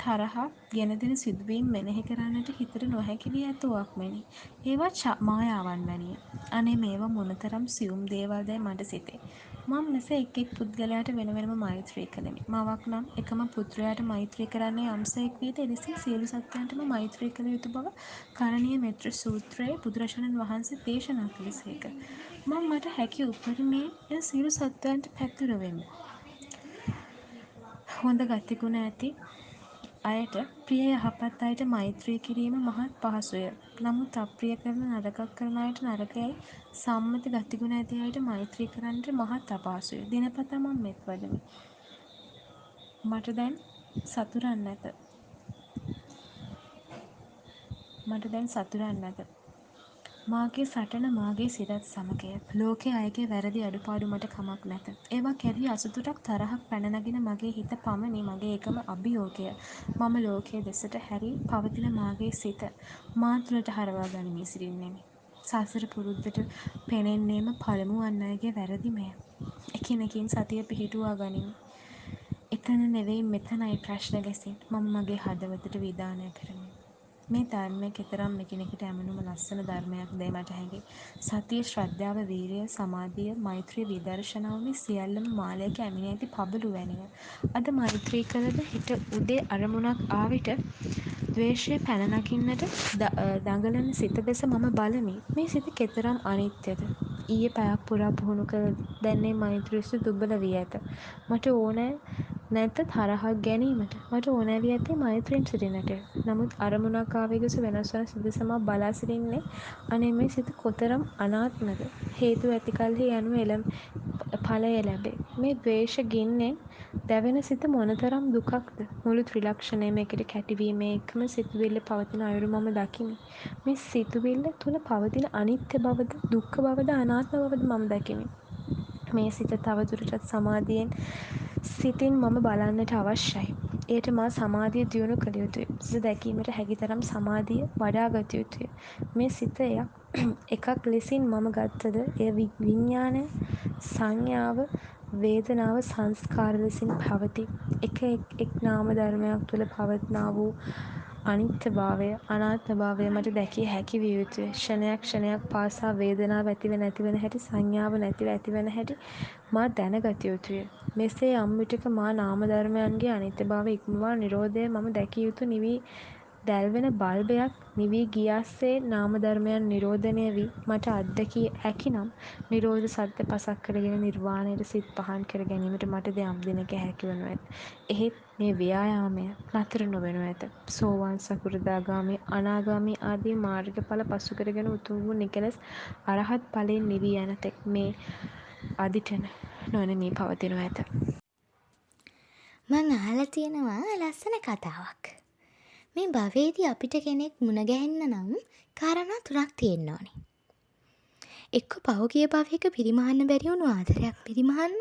E: තරහක් ගෙන දෙන සිදුවීම් මෙනෙහි කරන්නට හිතට නොහැකි වී ඇතුවක් මෙනි. ඒවා මායාවන් වැනිය. අනේ මේවා මොනතරම් සියුම් දේවල්දැයි මට සිතේ. මම මෙසේ එක් එක් පුද්ගලයාට වෙන වෙනම මෛත්‍රී කළෙමි. මවක් නම් එකම පුත්‍රයාට මෛත්‍රී කරන්නේ යම්සේක් වීද එලෙසින් සියලු සත්වයන්ටම මෛත්‍රී කළ යුතු බව කරණීය මෙත්ත සූත්‍රයේ බුදුරජාණන් වහන්සේ දේශනා කළසේක. මට හැකි උපරිමයෙන් එය සියලු සත්වයන්ට පැතිරවෙමි. හොඳ ගතිගුණ ඇති අයට, ප්‍රිය යහපත් අයට මෛත්‍රී කිරීම මහත් පහසුය. නමුත් අප්‍රිය කරන නරකක් කරන අයට නරකයයි, සම්මත ගතිගුණ ඇති අයට මෛත්‍රී කරන්නට මහත් අපහසුය. දිනපතා මම මෙත් වඩමි. මට දැන් සතුරන් නැත. මාගේ සටන මාගේ සිරත් සමගය. ලෝකයේ අයගේ වැරදි අඩුපාඩු මට කමක් නැත. ඒවා කෙරෙහි අසතුටක් තරහක් පැන නගින මගේ හිත පමණි මගේ එකම අභියෝගය. මම ලෝකය දෙසට හැරී පවතින මාගේ සිත මා තුළට හරවා ගනිමින් සිටින්නෙමි. සසර පුරුද්දට පෙනෙන්නේම පළමුවන් අයගේ වැරදිමය. එකිනෙකින් සතිය පිහිටුවා ගනිමි. එතන නෙවෙයි මෙතනයි ප්‍රශ්න ලෙසින් මම මගේ හදවතට විධානය කරමි. මේ ධර්මය කෙතරම් එකිනෙකට ඇමුණුම ලස්සන ධර්මයක්දැයි මට හැඟේ. සතිය, ශ්‍රද්ධාව, වීරිය, සමාධිය, මෛත්‍රිය, විදර්ශනාව මේ සියල්ලම මාලයක ඇමිණ ඇති පබළු වැනිය. අද මෛත්‍රී කළද හෙට උදේ අරමුණක් ආවිට ද්වේෂය පැන නගින්නට දඟලන සිත දෙස මම බලමි. මේ සිත කෙතරම් අනිත්‍යද. ඊයේ පැයක් පුරා පුහුණු කළ දැන් ඒ මෛත්‍රී සිත දුබල වී ඇත. මට ඕනෑ නැත තරහක් ගැනීමට. මට ඕනෑ වී ඇත්තේ මෛත්‍රියෙන් සිටින්නට. නමුත් අරමුණක් ආවේ ගොස වෙනස් වන සිත දෙස මා බලා සිටින්නේ අනේ මේ සිත කොතරම් අනාත්මද. හේතු ඇති කල්හි යනු ඵලය ලැබේ. මේ ද්වේෂ ගින්නෙන් දැවෙන සිත මොනතරම් දුකක්ද. මුළු ත්‍රිලක්ෂණයම එකට කැටිවීම එකම සිතුවිල්ල පවතින අයුරු මම දකිමි. මේ සිතුවිල්ල තුළ පවතින අනිත්‍ය බවද, දුක්ඛ බවද, අනාත්ම බවද මම දකිමි. මේ සිත තවදුරටත් සමාධියෙන් සිතින් මම බලන්නට අවශ්‍යයි. එයට මා සමාධිය දියුණු කළ යුතුය. සිත දැකීමට හැකි තරම් සමාධිය වඩා ගත යුතුය. මේ සිත එකක් ලෙසින් මම ගත්තද එය විඥානය, සංඥාව, වේදනාව, සංස්කාර ලෙසින් පවතී. එක් නාම ධර්මයක් තුළ පවත්නා වූ අනිත්‍යභාවය, අනාත්මභාවය මට දැකිය හැකි විය යුතුය. ක්ෂණයක් පාසා වේදනාව ඇතිව නැතිවන හැටි, සංඥාව නැතිව ඇතිවන හැටි මා දැනගත යුතුය. මෙසේ යම් විටක මා නාම ධර්මයන්ගේ අනිත්‍යභාවය ඉක්මවා නිරෝධය මම දැකිය යුතු නිවී දැල්වෙන බල්බයක් නිවී ගියාසේ නාම ධර්මයන් නිරෝධනය වී මට අත්දැකිය හැකිනම් නිරෝධ සත්‍ය පසක් කරගෙන නිර්වාණයට සිත් පහන් කර ගැනීමට මටද යම් දිනක හැකි වනු ඇත. එහෙත් මේ ව්‍යායාමය නතර නොවනු ඇත. සෝවාන්, සකෘදාගාමී, අනාගාමී ආදී මාර්ගඵල පසු කරගෙන උතුම් වූ නිකලස් අරහත් ඵලයෙන් නිවී යන තෙක් මේ අදිටන නොනිමී පවතිනු ඇත.
C: මං අහලා තියෙනවා ලස්සන කතාවක්. මේ භවයේදී අපිට කෙනෙක් මුණ ගැහෙන්න නම් කාරණා තුනක් තියෙන්න ඕනේ. එක්ක පහුගිය භවයක පිරිමහන්න බැරි වුණු ආදරයක් පිරිමහන්න.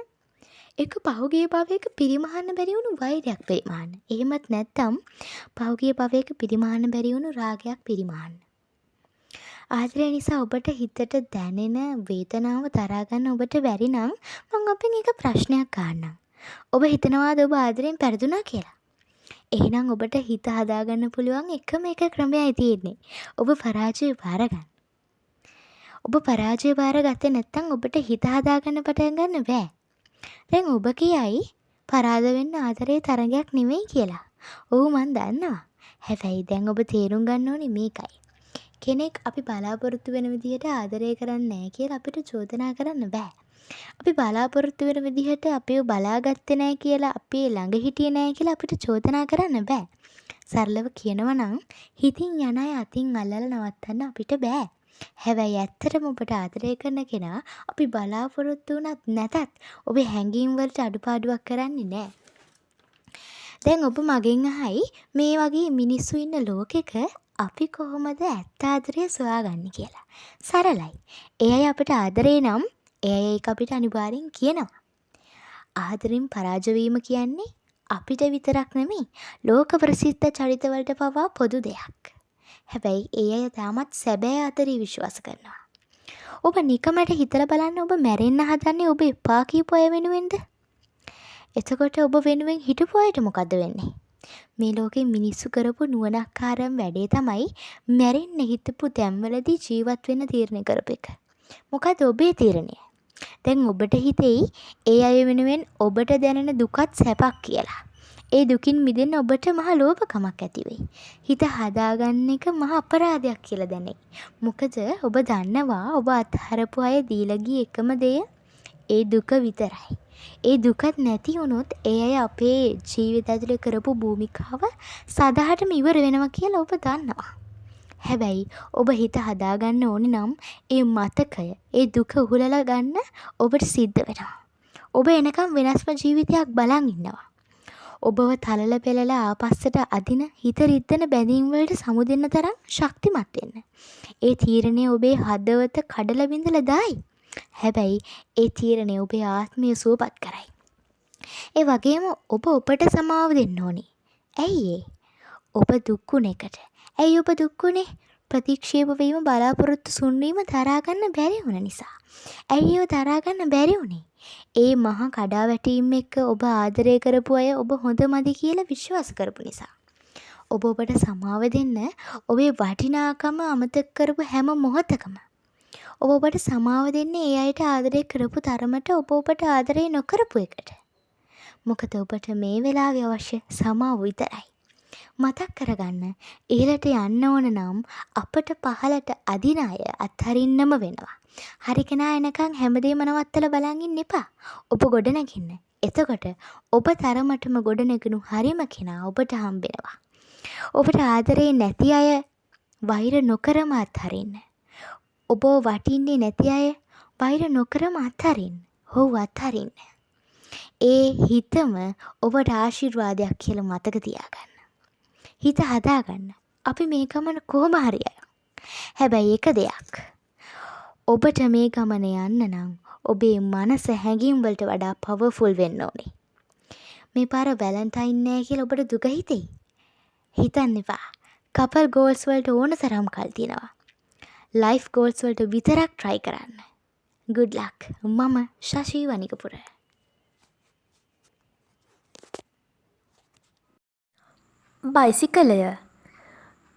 C: එක්ක පහුගිය භවයක පිරිමහන්න බැරි වුණු වෛරයක් පිරිමහන්න. එහෙමත් නැත්නම් පහුගිය භවයක පිරිමහන්න බැරි වුණු රාගයක් පිරිමහන්න. ආදරය නිසා ඔබට හිතට දැනෙන වේදනාව දරා ගන්න ඔබට බැරි නම් මම ඔබෙන් එක ප්‍රශ්නයක් අහන්නම්. ඔබ හිතනවාද ඔබ ආදරෙන් පෙරදුනා කියලා? එහෙනම් ඔබට හිත හදාගන්න පුළුවන් එකම එක ක්‍රමයයි තියෙන්නේ. ඔබ පරාජය බාර ගන්න. ඔබ පරාජය බාරගත්තේ නැත්නම් ඔබට හිත හදාගන්න පටන් ගන්න බෑ. දැන් ඔබ කියයි පරාද වෙන්න ආදරේ තරගයක් නෙමෙයි කියලා. ඔව් මන් දන්නවා. හැබැයි දැන් ඔබ තේරුම් ගන්න ඕනේ මේකයි. කෙනෙක් අපි බලාපොරොත්තු වෙන විදිහට ආදරය කරන්නේ නැහැ කියලා අපිට චෝදනා කරන්න බෑ. අපි බලාපොරොත්තු වෙන විදිහට අපිව බලාගත්තේ නැහැ කියලා, අපි ළඟ හිටියේ නැහැ කියලා අපිට චෝදනා කරන්න බෑ. සරලව කියනවා නම් හිතින් යන අය අතින් අල්ලලා නවත්තන්න අපිට බෑ. හැබැයි ඇත්තටම ඔබට ආදරය කරන කෙනා අපි බලාපොරොත්තු වුණත් නැතත් ඔබේ හැඟීම් වලට අඩුපාඩුවක් කරන්නේ නෑ. දැන් ඔබ මගෙන් අහයි මේ වගේ මිනිස්සු ඉන්න ලෝකෙක අපි කොහොමද ඇත්ත ආදරය සොයාගන්නේ කියලා. සරලයි. ඒ අය අපිට ආදරේ නම් ඒ අය ඒක අපිට අනිවාර්යෙන් කියනවා. ආදරෙන් පරාජය වීම කියන්නේ අපිට විතරක් නෙමෙයි ලෝක ප්‍රසිද්ධ චරිතවලට පවා පොදු දෙයක්. හැබැයි ඒ අය තාමත් සැබෑ ආදරේ විශ්වාස කරනවා. ඔබ නිකමට හිතලා බලන්න ඔබ මැරෙන්න හදන්නේ ඔබ එපා කියපු අය වෙනුවෙන්ද? එතකොට ඔබ වෙනුවෙන් හිටපු අයට මොකද වෙන්නේ? මේ ලෝකේ මිනිස්සු කරපු නුවණක්කාරම් වැඩේ තමයි මැරෙන්න හිතපු තැන්වලදී ජීවත් වෙන්න තීරණය කරපු එක. මොකද ඔබේ තීරණය? දැන් ඔබට හිතෙයි ඒ අය වෙනුවෙන් ඔබට දැනෙන දුකත් සැපක් කියලා. ඒ දුකින් මිදෙන්න ඔබට මහ ලෝභකමක් ඇති වෙයි. හිත හදාගන්න එක මහ අපරාධයක් කියලා දැනෙයි. මොකද ඔබ දන්නවා ඔබ අත්හරපු අය දීලා ගිය එකම දෙය ඒ දුක විතරයි. ඒ දුකත් නැති වුණොත් ඒ අය අපේ ජීවිත ඇතුලේ කරපු භූමිකාව සදාටම ඉවර වෙනවා කියලා ඔබ දන්නවා. හැබැයි ඔබ හිත හදාගන්න ඕනි නම් ඒ මතකය, ඒ දුක උහුලලා ගන්න ඔබට සිද්ධ වෙනවා. ඔබ එනකම් වෙනස්ම ජීවිතයක් බලන් ඉන්නවා. ඔබව තලල පෙලලා ආපස්සට අදින හිත රිද්දන බැඳීම් වලට සමුදෙන්න තරම් ශක්තිමත් වෙන්න. ඒ තීරණය ඔබේ හදවත කඩලා බිඳලා දායි. හැබැයි ඒ තීරණය ඔබේ ආත්මය සුවපත් කරයි. ඒ වගේම ඔබ ඔබට සමාව දෙන්න ඕනි. ඇයි ඒ? ඔබ දුක්ුණ එකට. ඇයි ඔබ දුක්ුණේ? ප්‍රතික්ෂේප වීම බලාපොරොත්තු සුන්වීම දරා ගන්න බැරි වුණ නිසා. ඇයි ඒව දරා ගන්න බැරි වුනේ? ඒ මහා කඩාවැටීම් එක්ක ඔබ ආදරය කරපු අය ඔබ හොඳමදි කියලා විශ්වාස කරපු නිසා. ඔබ ඔබට සමාව දෙන්න ඔබේ වටිනාකම අමතක කරපු හැම මොහොතකම ඔබ ඔබට සමාව දෙන්නේ ඒ අයට ආදරය කරපු තරමට ඔබ ඔබට ආදරය නොකරපු එකට. මොකද ඔබට මේ වෙලාවේ අවශ්‍ය සමාව විතරයි. මතක් කරගන්න ඉහළට යන්න ඕන නම් අපට පහළට අදින අය අත්හරින්නම වෙනවා. හරි කෙනා එනකන් හැමදේම නවත්තලා බලන් ඉන්න එපා. ඔබ ගොඩනගින්න. එතකොට ඔබ තරමටම ගොඩනගනු හරිම කෙනා ඔබට හම්බෙනවා. ඔබට ආදරේ නැති අය වෛර නොකරම අත්හරින්න. ඔබ වටින්නේ නැති අය වෛර නොකරම අත්හරින්න. ඔව් අත්හරින්න. ඒ හිතම ඔබට ආශිර්වාදයක් කියලා මතක තියාගන්න. හිත හදාගන්න. අපි මේ ගමන කොහොම හරි යනවා. හැබැයි එක දෙයක්. ඔබට මේ ගමන යන්න නම් ඔබේ මනස හැඟීම් වලට වඩා පවර්ෆුල් වෙන්න ඕනේ. මේ පාර වැලන්ටයින් නෑ කියලා ඔබට දුක හිතෙයි. හිතන්න එපා. කපල් ගෝල්ස් වලට ඕන තරම් කල් තියෙනවා. ලයිෆ් ගෝල්ස් වලට විතරක් try කරන්න. good luck. මම ශෂී වනිකපුර.
D: බයිසිකලය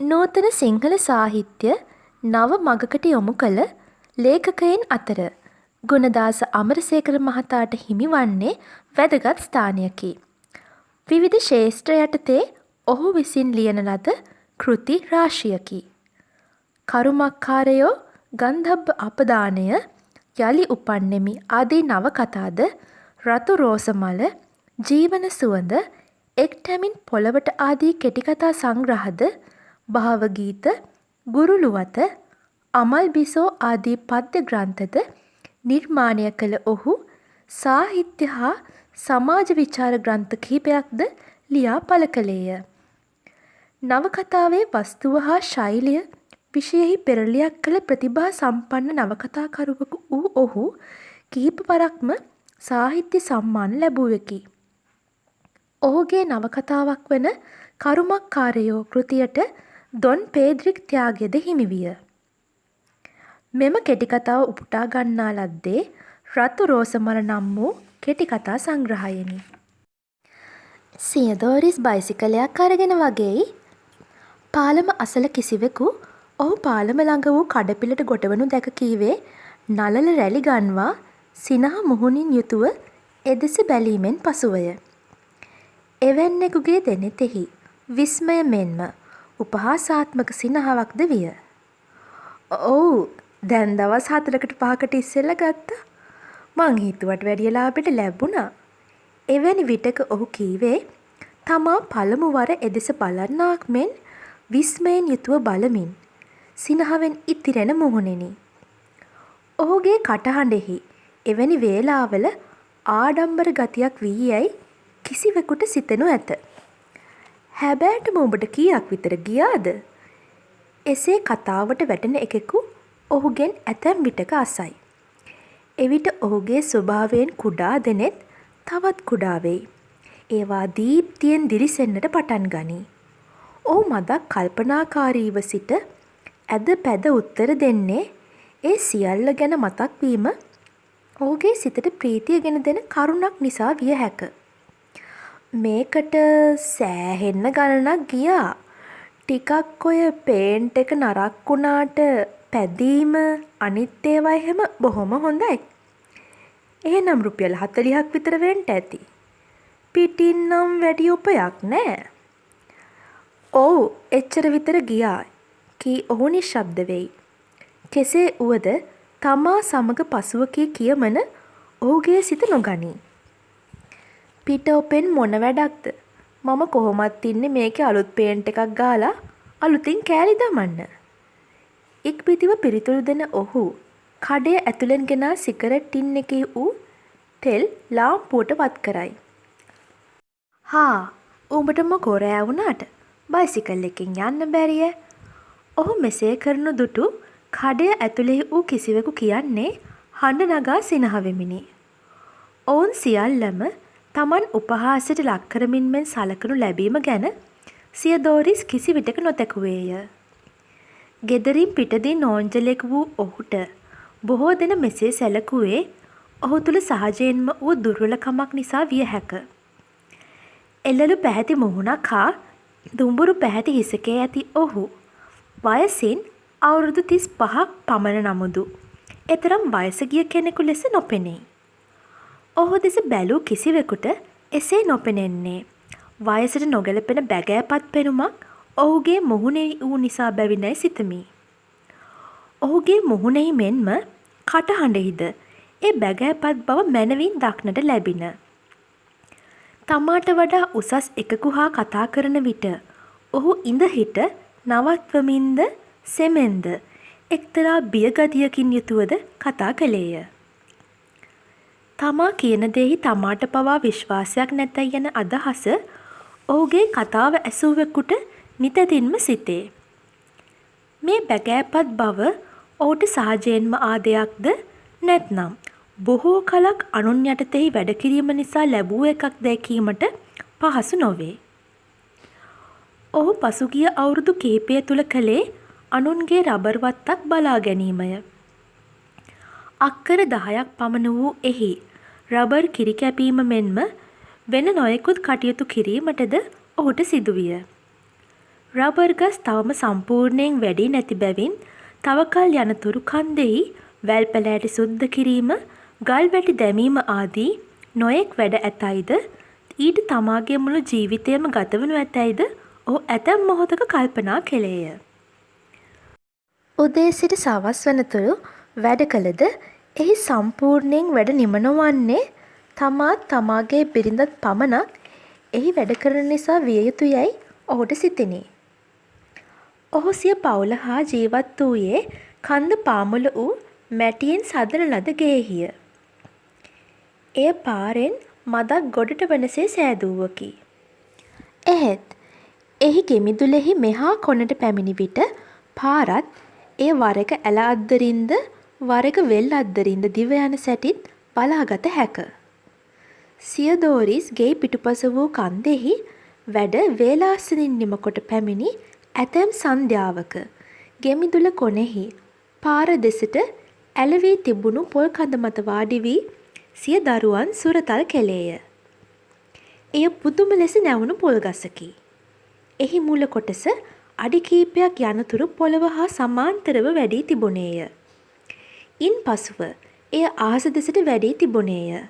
D: නූතන සිංහල සාහිත්‍ය නව මගකට යොමු කළ ලේඛකයන් අතර ගුණදාස අමරසේකර මහතාට හිමි වන්නේ වැදගත් ස්ථානයකි. විවිධ ශේෂ්ත්‍ර යටතේ ඔහු විසින් ලියන ලද කෘති රාශියකි. කරුමක්කාරයෝ ගන්ධබ්බ අපදානය යලි උපන්නෙමි ආදී නවකතාද රතු රෝසමල ජීවන සුවඳ එක්ටැමින් පොළවට ආදී කෙටිකතා සංග්‍රහද භාවගීත ගුරුළුවත අමල් බිසෝ ආදී පද්‍ය ග්‍රන්ථද නිර්මාණය කළ ඔහු සාහිත්‍ය හා සමාජ විචාර ග්‍රන්ථ කිහිපයක්ද ලියා පළ කළේය. නවකතාවේ වස්තුව හා ශෛලිය විෂයෙහි පෙරළියක් කළ ප්‍රතිභා සම්පන්න නවකතාකරුවෙකු වූ ඔහු කිහිප වරක්ම සාහිත්‍ය සම්මාන ලැබුවෙකි. ඔහුගේ නවකතාවක් වන කරුමක්කාරයෝ කෘතියට දොන් පේද්‍රික් ත්‍යාගයද හිමි විය. මෙම කෙටිකතාව උපුටා ගන්නා ලද්දේ රතු රෝසමල නම් වූ කෙටිකතා සංග්‍රහයෙනි. සියදෝරිස් බයිසිකලයක් අරගෙන වගෙයි පාලම අසල කිසිවෙකු ඔහු පාලම ළඟ වූ කඩපිලට ගොටවනු දැක කීවේ නලල රැලි ගන්වා සිනහ මුහුණින් යුතුව එදෙස බැලීමෙන් පසුවය. එවැන්නෙකුගේ දෙනෙතෙහි විස්මය මෙන්ම උපහාසාත්මක සිනහවක්ද විය. ඔව් දැන් දවස් 4කට 5කට ඉස්සෙල්ලා ගත්තා. මං හිතුවට වැඩිය ලාභෙට ලැබුණා. එවැනි විටක ඔහු කීවේ තමා පළමු වර එදෙස බලන්නාක් මෙන් විස්මයෙන් යුතුව බලමින් සිනහවෙන් ඉතිරෙන මුහුණෙනි. ඔහුගේ කටහඬෙහි එවැනි වේලාවල ආඩම්බර ගතියක් වී යැයි කිසිවෙකුට සිතෙනු ඇත. හැබෑටම උඹට කීයක් විතර ගියාද? එසේ කතාවට වැටෙන එකෙකු ඔහුගෙන් ඇතැම් විටක අසයි. එවිට ඔහුගේ ස්වභාවයෙන් කුඩා දෙනෙත් තවත් කුඩා වෙයි. ඒවා දීප්තියෙන් දිලිසෙන්නට පටන් ගනී. ඔහු මදක් කල්පනාකාරීව සිට ඇද පැද උත්තර දෙන්නේ ඒ සියල්ල ගැන මතක් වීම ඔහුගේ සිතට ප්‍රීතිය ගෙන දෙන කරුණක් නිසා විය හැක. මේකට සෑහෙන්න ගණනක් ගියා. ටිකක් ඔය පේන්ට් එක නරක් වුණාට පැදීම අනිත් ඒවා එහෙම බොහොම හොඳයි. එහෙනම් රුපියල් 40ක් විතර වෙන්න ඇති. පිටින් නම් වැඩි උපයක් නෑ. ඔව් එච්චර විතර ගියා කී ඔහු නිශ්ශබ්ද වෙයි. කෙසේ වුවද තමා සමග පසුව කී කියමන ඔහුගේ සිත නොගනී. පිට ඔපෙන් මොන වැඩක්ද? මම කොහොමත් ඉන්නේ මේකේ අලුත් පේන්ට් එකක් ගාලා අලුතින් කෑලි දමන්න. ඉක්බිතිව පිළිතුරු දෙන ඔහු කඩේ ඇතුලෙන් ගෙනා සිගරට් ටින් එකේ වූ තෙල් ලාම්පුවට වත් කරයි. හා උඹට මොකෝ රෑ වුණාට බයිසිකල් එකකින් යන්න බැරිය? ඔහු මෙසේ කරනු දුටු කඩේ ඇතුලේ වූ කිසිවෙකු කියන්නේ හඬ නගා සිනහ වෙමිනි. ඔවුන් සියල්ලම තමන් උපහාසයට ලක් කරමින් මෙන් සලකනු ලැබීම ගැන සියදෝරිස් කිසි විටක නොතැකුවේය. ගෙදරින් පිටදී නෝන්ජලෙක් වූ ඔහුට බොහෝ දෙන මෙසේ සැලකුවේ ඔහු තුළ සහජයෙන්ම වූ දුර්වලකමක් නිසා විය හැක. එළලු පැහැති මුහුණක් හා දුඹුරු පැහැති හිසකේ ඇති ඔහු වයසින් අවුරුදු 35ක් පමණ නමුදු එතරම් වයස ගිය කෙනෙකු ලෙස නොපෙනේ. ඔහු දෙස බැලූ කිසිවෙකුට එසේ නොපෙනෙන්නේ වයසට නොගැලපෙන බැගෑපත් පෙනුමක් ඔහුගේ මුහුණෙහි වූ නිසා බැවිනයි සිතමි. ඔහුගේ මුහුණෙහි මෙන්ම කටහඬෙහිද ඒ බැගෑපත් බව මැනවින් දක්නට ලැබින. තමාට වඩා උසස් එකකු හා කතා කරන විට ඔහු ඉඳ හිට නවත්වමින්ද සෙමෙන්ද එක්තරා බියගතියකින් යුතුවද කතා කළේය. තමා කියන දෙහි තමාට පවා විශ්වාසයක් නැතයි යන අදහස ඔහුගේ කතාව ඇසූවෙකුට නිතැතින්ම සිතේ. මේ බැගෑපත් බව ඔහුට සහජයෙන්ම ආදයක්ද නැත්නම් බොහෝ කලක් අනුන් යටතෙහි වැඩ කිරීම නිසා ලැබූ එකක් දැකීමට පහසු නොවේ. ඔහු පසුගිය අවුරුදු කිහිපය තුල කළේ අනුන්ගේ රබර් වත්තක් බලා ගැනීමය. අක්කර 10ක් පමණ වූ එහි රබර් කිරි කැපීම මෙන්ම වෙන නොයෙකුත් කටයුතු කිරීමටද ඔහුට සිදුවිය. රබර් ගස් තවම සම්පූර්ණයෙන් වැඩි නැති බැවින් තව කල් යනතුරු කන්දෙහි වැල් පැලෑටි සුද්ධ කිරීම, ගල් වැටි දැමීම ආදී නොයෙක් වැඩ ඇතයිද ඊට තමාගේ මුළු ජීවිතයම ගතවනු ඇතැයිද ඔහු ඇතැම් මොහොතක කල්පනා කෙළේය. උදේ සිට සවස් වනතුරු වැඩ කළද එහි සම්පූර්ණයෙන් වැඩ නිම නොවන්නේ තමාත් තමාගේ බිරිඳත් පමණක් එහි වැඩ කරන නිසා විය යුතු යැයි ඔහුට සිතිනි. ඔහු සිය පවුල හා ජීවත් වූයේ කන්ද පාමුල වූ මැටියෙන් සදන ලද ගෙයෙහිය. එය පාරෙන් මදක් ගොඩට වනසේ සෑදූවකි. එහෙත් එහි ගෙමිදුලෙහි මෙහා කොනට පැමිණි විට පාරත් එය වර එක ඇල අද්දරින්ද වර එක වෙල් අද්දරින්ද දිව යන සැටිත් බලාගත හැක. සියදෝරිස් ගේ පිටුපස වූ කන්දෙහි වැඩ වේලාසනින් නිමකොට පැමිණි ඇතැම් සන්ධ්‍යාවක ගෙමිදුල කොනෙහි පාර දෙසට ඇලවී තිබුණු පොල් කඳ මත වාඩි වී සිය දරුවන් සුරතල් කෙළේය. එය පුදුම ලෙස නැවුණු පොල් ගසකි. එහි මුල කොටස අඩි කීපයක් යනතුරු පොළව හා සමාන්තරව වැඩී තිබුණේය. ඉන් පසුව එය අහස දෙසට වැඩී තිබුණේය.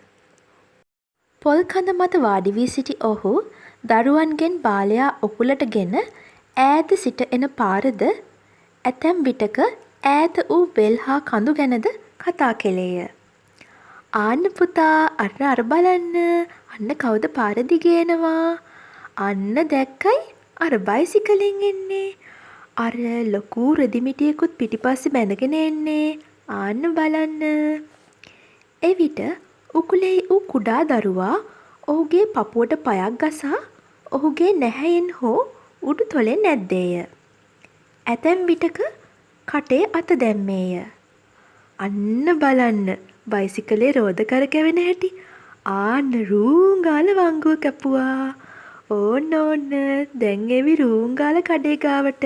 D: පොල් කඳ මත වාඩි වී සිටි ඔහු දරුවන්ගෙන් බාලයා ඔකුලටගෙන ඈත සිට එන පාරද ඇතැම් විටක ඈත වූ වෙල් හා කඳු ගැනද කතා කෙළේය. ආන්න පුතා අර බලන්න අන්න කවුද පාර දිගේ එනවා අන්න දැක්කයි අර බයිසිකලෙන් එන්නේ. අර ලොකු රෙදිමිටියකුත් පිටිපස්සේ බැඳගෙන එන්නේ. ආන්න බලන්න. එවිට උකුලෙහි වූ කුඩා දරුවා ඔහුගේ පපුවට පයක් ගසා ඔහුගේ නැහැයෙන් හෝ උඩු තොලෙන් ඇද්දේය. ඇතැම් විටක කටේ අත දැම්මේය. අන්න බලන්න බයිසිකලේ රෝද කරකැවෙන හැටි. ආන්න රූංගාල වංගුව කැපුවා. ඕන්න ඕන්න දැන් එවි රූංගාල කඩේ ගාවට.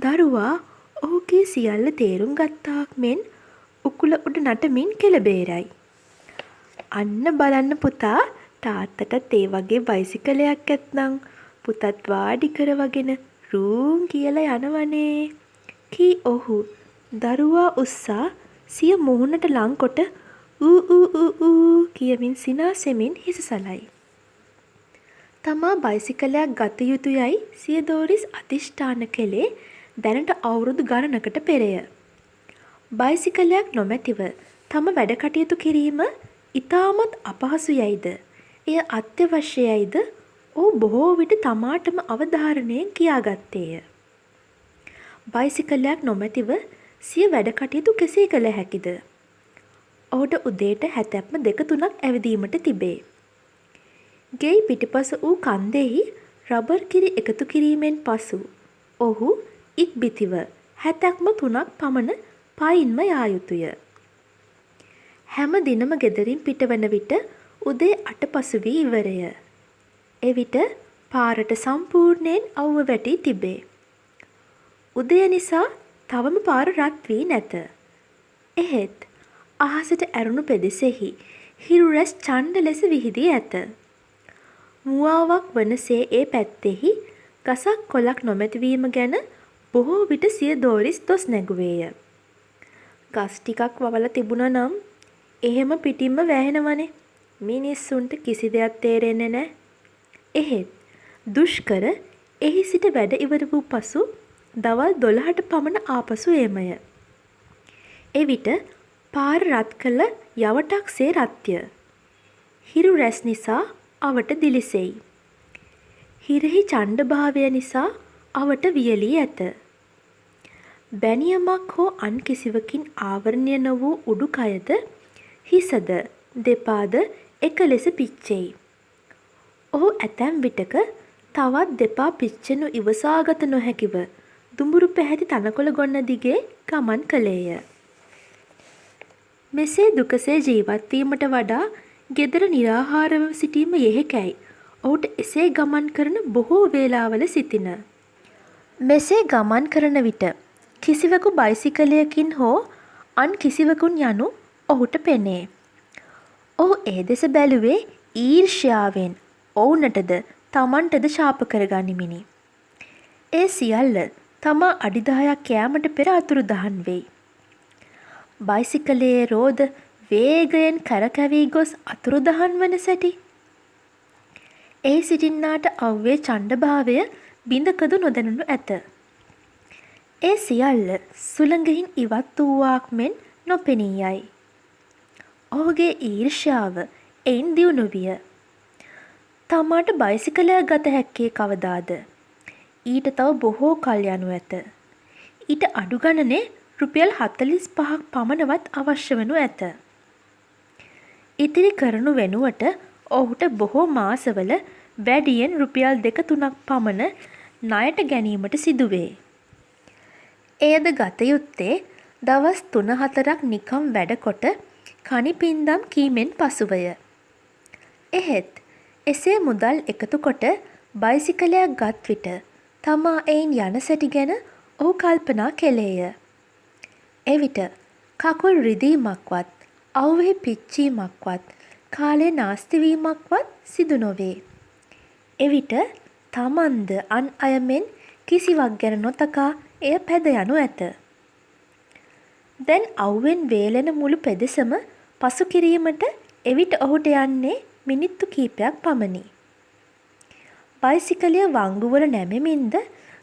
D: දරුවා ඔහුගේ සියල්ල තේරුම් ගත්තාක් මෙන් උකුල උඩ නටමින් කෙළබේරයි. අන්න බලන්න පුතා තාත්තටත් ඒ වගේ බයිසිකලයක් ඇත්නම් පුතත් වාඩි කරවගෙන රූං කියලා යනවනේ කී ඔහු දරුවා උස්සා සිය මුහුණට ලංකොට ඌ කියමින් සිනාසෙමින් හිස සලයි. තමා බයිසිකලයක් ගත යුතුයයි සිය දෝරිස් අධිෂ්ඨාන කළේ දැනට අවුරුදු ගණනකට පෙරය. බයිසිකලයක් නොමැතිව තම වැඩ කටයුතු කිරීම ඉතාමත් අපහසු යයිද එය අත්‍යවශ්‍යයයිද ඔහු බොහෝ විට තමාටම අවධාරණයෙන් කියාගත්තේය. බයිසිකලයක් නොමැතිව සිය වැඩ කටයුතු කෙසේ කළ හැකිද? ඔහුට උදේට හැතැප්ම 2-3ක් ඇවිදීමට තිබේ. ගෙයි පිටිපස වූ කන්දෙහි රබර් කිරි එකතු කිරීමෙන් පසු ඔහු ඉක්බිතිව හැතැක්ම 3ක් පමණ පයින්ම යා යුතුය. හැම දිනම ගෙදරින් පිටවන විට උදේ 8 පසු වී ඉවරය. එවිට පාරට සම්පූර්ණයෙන් අවුව වැටී තිබේ. උදය නිසා තවම පාර රත් වී නැත. එහෙත් අහසට ඇරුණු පෙදෙසෙහි හිරු රැස් ඡණ්ඩ ලෙස විහිදී ඇත. මුවාවක් වනසේ ඒ පැත්තෙහි ගසක් කොළක් නොමැතිවීම ගැන බොහෝ විට සිය දෝරිස් දොස් නැගුවේය. ගස් ටිකක් වවලා තිබුණා නම් එහෙම පිටින්ම වැහෙනවනේ. මිනිස්සුන්ට කිසි දෙයක් තේරෙන්නේ නැහැ. එහෙත් දුෂ්කර එහි සිට වැඩ ඉවර වූ පසු දවල් 12ට පමණ ආපසු ඒමය. එවිට පාර රත් කළ යවටක්සේ රත්ය. හිරු රැස් නිසා අවට දිලිසෙයි. හිරෙහි ඡණ්ඩභාවය නිසා අවට වියලී ඇත. බැනියමක් හෝ අන් කිසිවකින් ආවරණය නො වූ උඩුකයද හිසද දෙපාද එක ලෙස පිච්චෙයි. ඔහු ඇතැම් විටක තවත් දෙපා පිච්චෙනු ඉවසාගත නොහැකිව දුඹුරු පැහැති තනකොළ ගොන්න දිගේ ගමන් කළේය. මෙසේ දුකසේ ජීවත් වීමට වඩා ගෙදර निराහාරව සිටීම යෙහෙකැයි ඔහුට එසේ ගමන් කරන බොහෝ වේලාවල සිටින. මෙසේ ගමන් කරන විට කිසිවෙකු බයිසිකලයකින් හෝ අන් කිසිවකුන් යනු ඔහුට පෙනේ. ඔහු ඒ දෙස බැලුවේ ඊර්ෂ්‍යාවෙන් ඔවුනටද තමන්ටද ශාප කරගනිමිනි. ඒ සියල්ල තමා අඩි 10ක් කෑමට පෙර අතුරුදහන් වෙයි. බයිසිකලයේ රෝද වේගයෙන් කරකැවී ගොස් අතුරුදහන් වන සැටි. එහි සිටින්නාට අව්වේ ඡණ්ඩභාවය බිඳකදු නොදැනුණු ඇත. ඒ සියල්ල සුළඟින් ඉවත් වූවාක් මෙන් නොපෙනී යයි. ඔහුගේ ඊර්ෂ්‍යාව එයින් දියුණු විය. තමාට බයිසිකලයක් ගත හැක්කේ කවදාද? ඊට තව බොහෝ කල් යනු ඇත. ඊට අඩු ගණනේ රුපියල් 45ක් පමණවත් අවශ්‍ය වනු ඇත. ඉතිරි කරනු වෙනුවට ඔහුට බොහෝ මාසවල වැඩියෙන් රුපියල් 2-3ක් පමණ ණයට ගැනීමට සිදුවේ. එයද ගත යුත්තේ දවස් 3-4ක් නිකම් වැඩකොට කණිපින්දම් කීමෙන් පසුවය. එහෙත් එසේ මුදල් එකතු කොට බයිසිකලයක් ගත් විට තමා එයින් යන සැටි ගැන ඔහු කල්පනා කෙළේය. එවිට කකුල් රිදීමක්වත් අවුවේ පිච්චීමක්වත් කාලේ නාස්ති වීමක්වත් සිදු නොවේ. එවිට තමන්ද අන් අය මෙන් කිසිවක් ගැන නොතකා එය පැද යනු ඇත. දැන් අවුවෙන් වේලෙන මුළු පෙදෙසම පසු කිරීමට එවිට ඔහුට යන්නේ මිනිත්තු කිහිපයක් පමණි. බයිසිකලය වංගුවල නැමෙමින්ද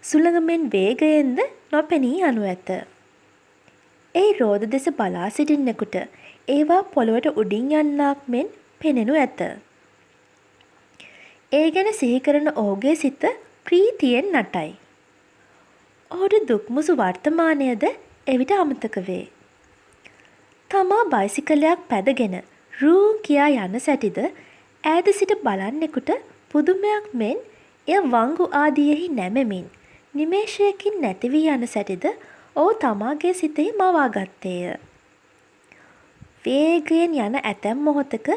D: සුළඟ මෙන් වේගයෙන්ද නොපෙනී යනු ඇත. ඒ රෝද දෙස බලා සිටින්නෙකුට ඒවා පොළොවට උඩින් යන්නාක් මෙන් පෙනෙනු ඇත. ඒ ගැන සිහි කරන ඔහුගේ සිත ප්‍රීතියෙන් නටයි. ඔහුට දුක්මුසු වර්තමානයද එවිට අමතක වේ. තමා බයිසිකලයක් පැදගෙන රූ කියා යන සැටිද ඈත සිට බලන්නෙකුට පුදුමයක් මෙන් එය වංගු ආදියෙහි නැමෙමින් නිමේෂයකින් නැති වී යන සැටිද ඔහු තමාගේ සිතෙහි මවා ගත්තේය. වේගයෙන් යන ඇතැම් මොහොතක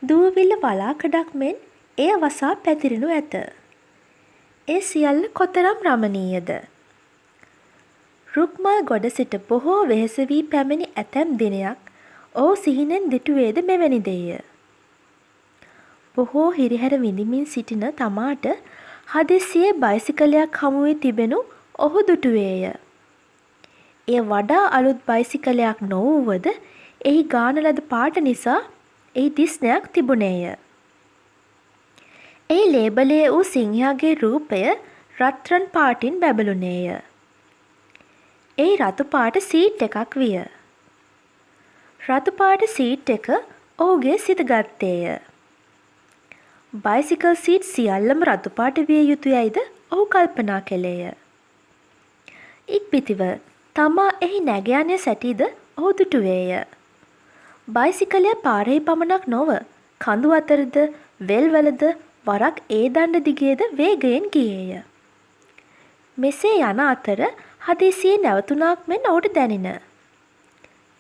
D: දූවිල්ල වලාකඩක් මෙන් එය වසා පැතිරෙනු ඇත. ඒ සියල්ල කොතරම් රමණීයද. රුක්මල් ගොඩ සිට බොහෝ වෙහෙස වී පැමිණි ඇතැම් දිනයක් ඔහු සිහිනෙන් දිටුවේද මෙවැනි දේය. බොහෝ හිරිහැර විඳිමින් සිටින තමාට හදිසියේ බයිසිකලයක් හමුවී තිබෙනු ඔහු දුටුවේය. එය වඩා අලුත් බයිසිකලයක් නොවුවද එහි ගාන ලද පාට නිසා එහි දිස්නයක් තිබුණේය. එහි ලේබලයේ වූ සිංහයාගේ රූපය රත්රන් පාටින් බැබළුණේය. එහි රතු පාට සීට් එකක් විය. රතු පාට සීට් එක ඔහුගේ සිත ගත්තේය. බයිසිකල් සීට් සියල්ලම රතු පාට විය යුතුයයිද ඔහු කල්පනා කළේය. ඉක්බිතිව තමා එහි නැග යන සැටිද ඔහු දුටුවේය. බයිසිකලය පාරෙහි පමණක් නොව කඳු අතරද වෙල්වලද වරක් ඒ දණ්ඩ දිගේද වේගයෙන් ගියේය. මෙසේ යන අතර හදිසියේ නැවතුණක් මෙන් ඔහුට දැනින.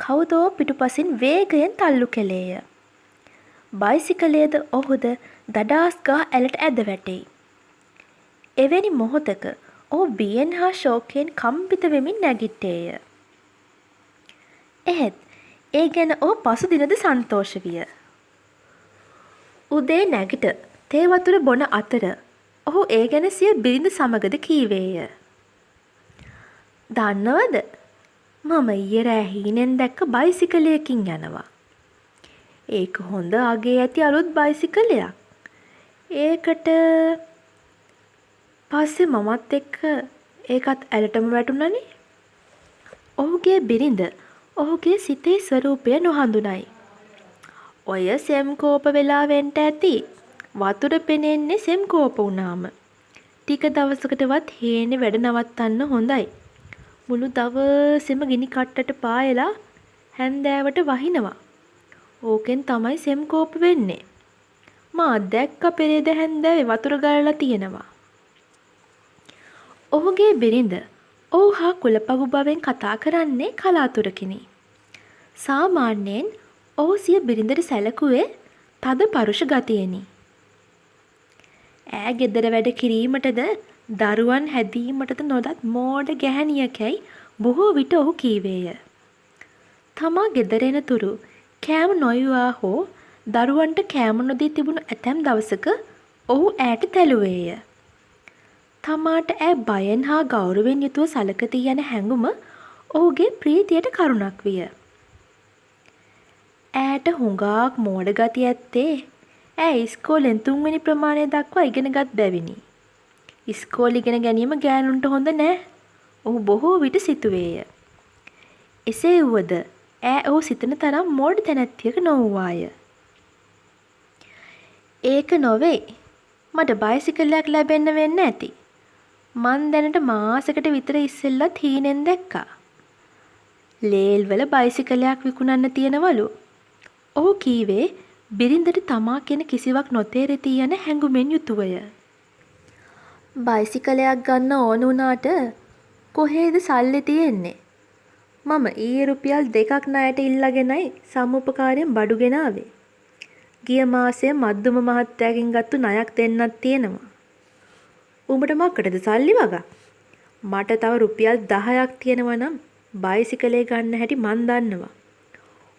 D: කවුදෝ පිටුපසින් වේගයෙන් තල්ලු කළේය. බයිසිකලයේද ඔහුද දඩාස් ගා ඇලට ඇද වැටෙයි. එවැනි මොහොතක ඔහු බියෙන් හා ශෝකයෙන් කම්පිත වෙමින් නැගිට්ටේය. එහෙත් ඒ ගැන ඔහු පසුදිනද සන්තෝෂ විය. උදේ නැගිට තේ වතුර බොන අතර ඔහු ඒ ගැන සිය බිරිඳ සමගද කීවේය. දන්නවද? මම ඊයේ රෑ හීනෙන් දැක්ක බයිසිකලයකින් යනවා. ඒක හොඳ අගේ ඇති අලුත් බයිසිකලයක්. ඒකට පස්සේ මමත් එක්ක ඒකත් ඇලටම වැටුණනේ. ඔහුගේ බිරිඳ ඔහුගේ සිතේ ස්වරූපය නොහඳුනයි. ඔය සෙම්කෝප වෙලා වෙන්න ඇති. වතුර පෙනෙන්නේ සෙම්කෝප වුණාම. ටික දවසකටවත් හේනේ වැඩ නවත්තන්න හොඳයි. මුළු දවසෙම ගිනි කට්ටට පායලා හැන්දෑවට වහිනවා. ඕකෙන් තමයි සෙම්කෝප වෙන්නේ. මා දැක්ක පෙරේද හැන්දෑවේ වතුර ගලලා තියෙනවා. ඔහුගේ බිරිඳ ඔහු හා කුලපගු බවෙන් කතා කරන්නේ කලාතුරකිනි. සාමාන්‍යයෙන් ඔහු සිය බිරිඳට සැලකුවේ තද පරුෂ ගතියෙනි. ඈ ගෙදර වැඩ කිරීමටද දරුවන් හැදීමටද නොදත් මෝඩ ගැහැණියකැයි බොහෝ විට ඔහු කීවේය. තමා ගෙදර එන තුරු කෑම නොයවා හෝ දරුවන්ට කෑම නොදී තිබුණු ඇතැම් දවසක ඔහු ඈට තැළුවේය. තමාට ඈ බයෙන් හා ගෞරවයෙන් යුතුව සලකති යන හැඟුම ඔහුගේ ප්‍රීතියට කරුණක් විය. ඈට හුඟාක් මෝඩ ගති ඇත්තේ ඈ ඉස්කෝලෙන් 3 වෙනි ප්‍රමාණය දක්වා ඉගෙනගත් බැවිනි. ඉස්කෝලේ ඉගෙන ගැනීම ගෑනුන්ට හොඳ නෑ. ඔහු බොහෝ විට සිතුවේය. එසේ වුවද ඈ ඔහු සිතන තරම් මෝඩ තැනැත්තියක නොවූවාය. ඒක නොවේ. මට බයිසිකලයක් ලැබෙන්න වෙන්න ඇති. මං දැනට මාසෙකට විතර ඉස්සෙල්ලත් හීනෙන් දැක්කා. ලේල් වල බයිසිකලයක් විකුණන්න තියෙනවලු. ඔහු කීවේ බිරිඳට තමා කියන කිසිවක් නොතේරෙති යන හැඟුමෙන් යුතුවය. බයිසිකලයක් ගන්න ඕන වුණාට කොහේද සල්ලි තියෙන්නේ? මම ඊයේ රුපියල් 2ක් ණයට ඉල්ලගෙනයි සමුපකාරයෙන් බඩු ගෙනාවේ. ගිය මාසයේ මද්දුම මහත්තයාගෙන් ගත්තු ණයක් දෙන්නක් තියෙනවා. උඹට මොකටද සල්ලි වගා? මට තව රුපියල් 10ක් තියෙනවා නම් බයිසිකලේ ගන්න හැටි මන් දන්නවා.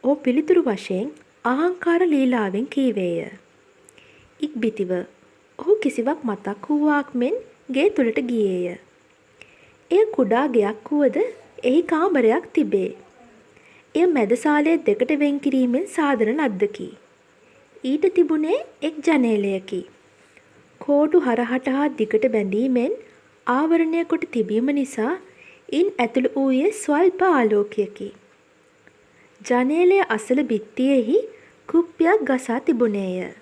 D: ඔහු පිළිතුරු වශයෙන් අහංකාර ලීලාවෙන් කීවේය. ඉක්බිතිව ඔහු කිසිවක් මතක් වූවාක් මෙන් ගේ තුලට ගියේය. එය කුඩා ගෙයක් වුවද එහි කාමරයක් තිබේ. එය මැදසාලේ දෙකට වෙන් කිරීමෙන් සාදන ලද්දකි. ඊට තිබුණේ එක් ජනේලයකි. කෝටු හරහට හා දිගට බැඳීමෙන් ආවරණය කොට තිබීම නිසා ඉන් ඇතුළු වූයේ ස්වල්ප ආලෝකයකි. ජනේලය අසල බිත්තියෙහි කුප්පියක් ගසා තිබුණේය.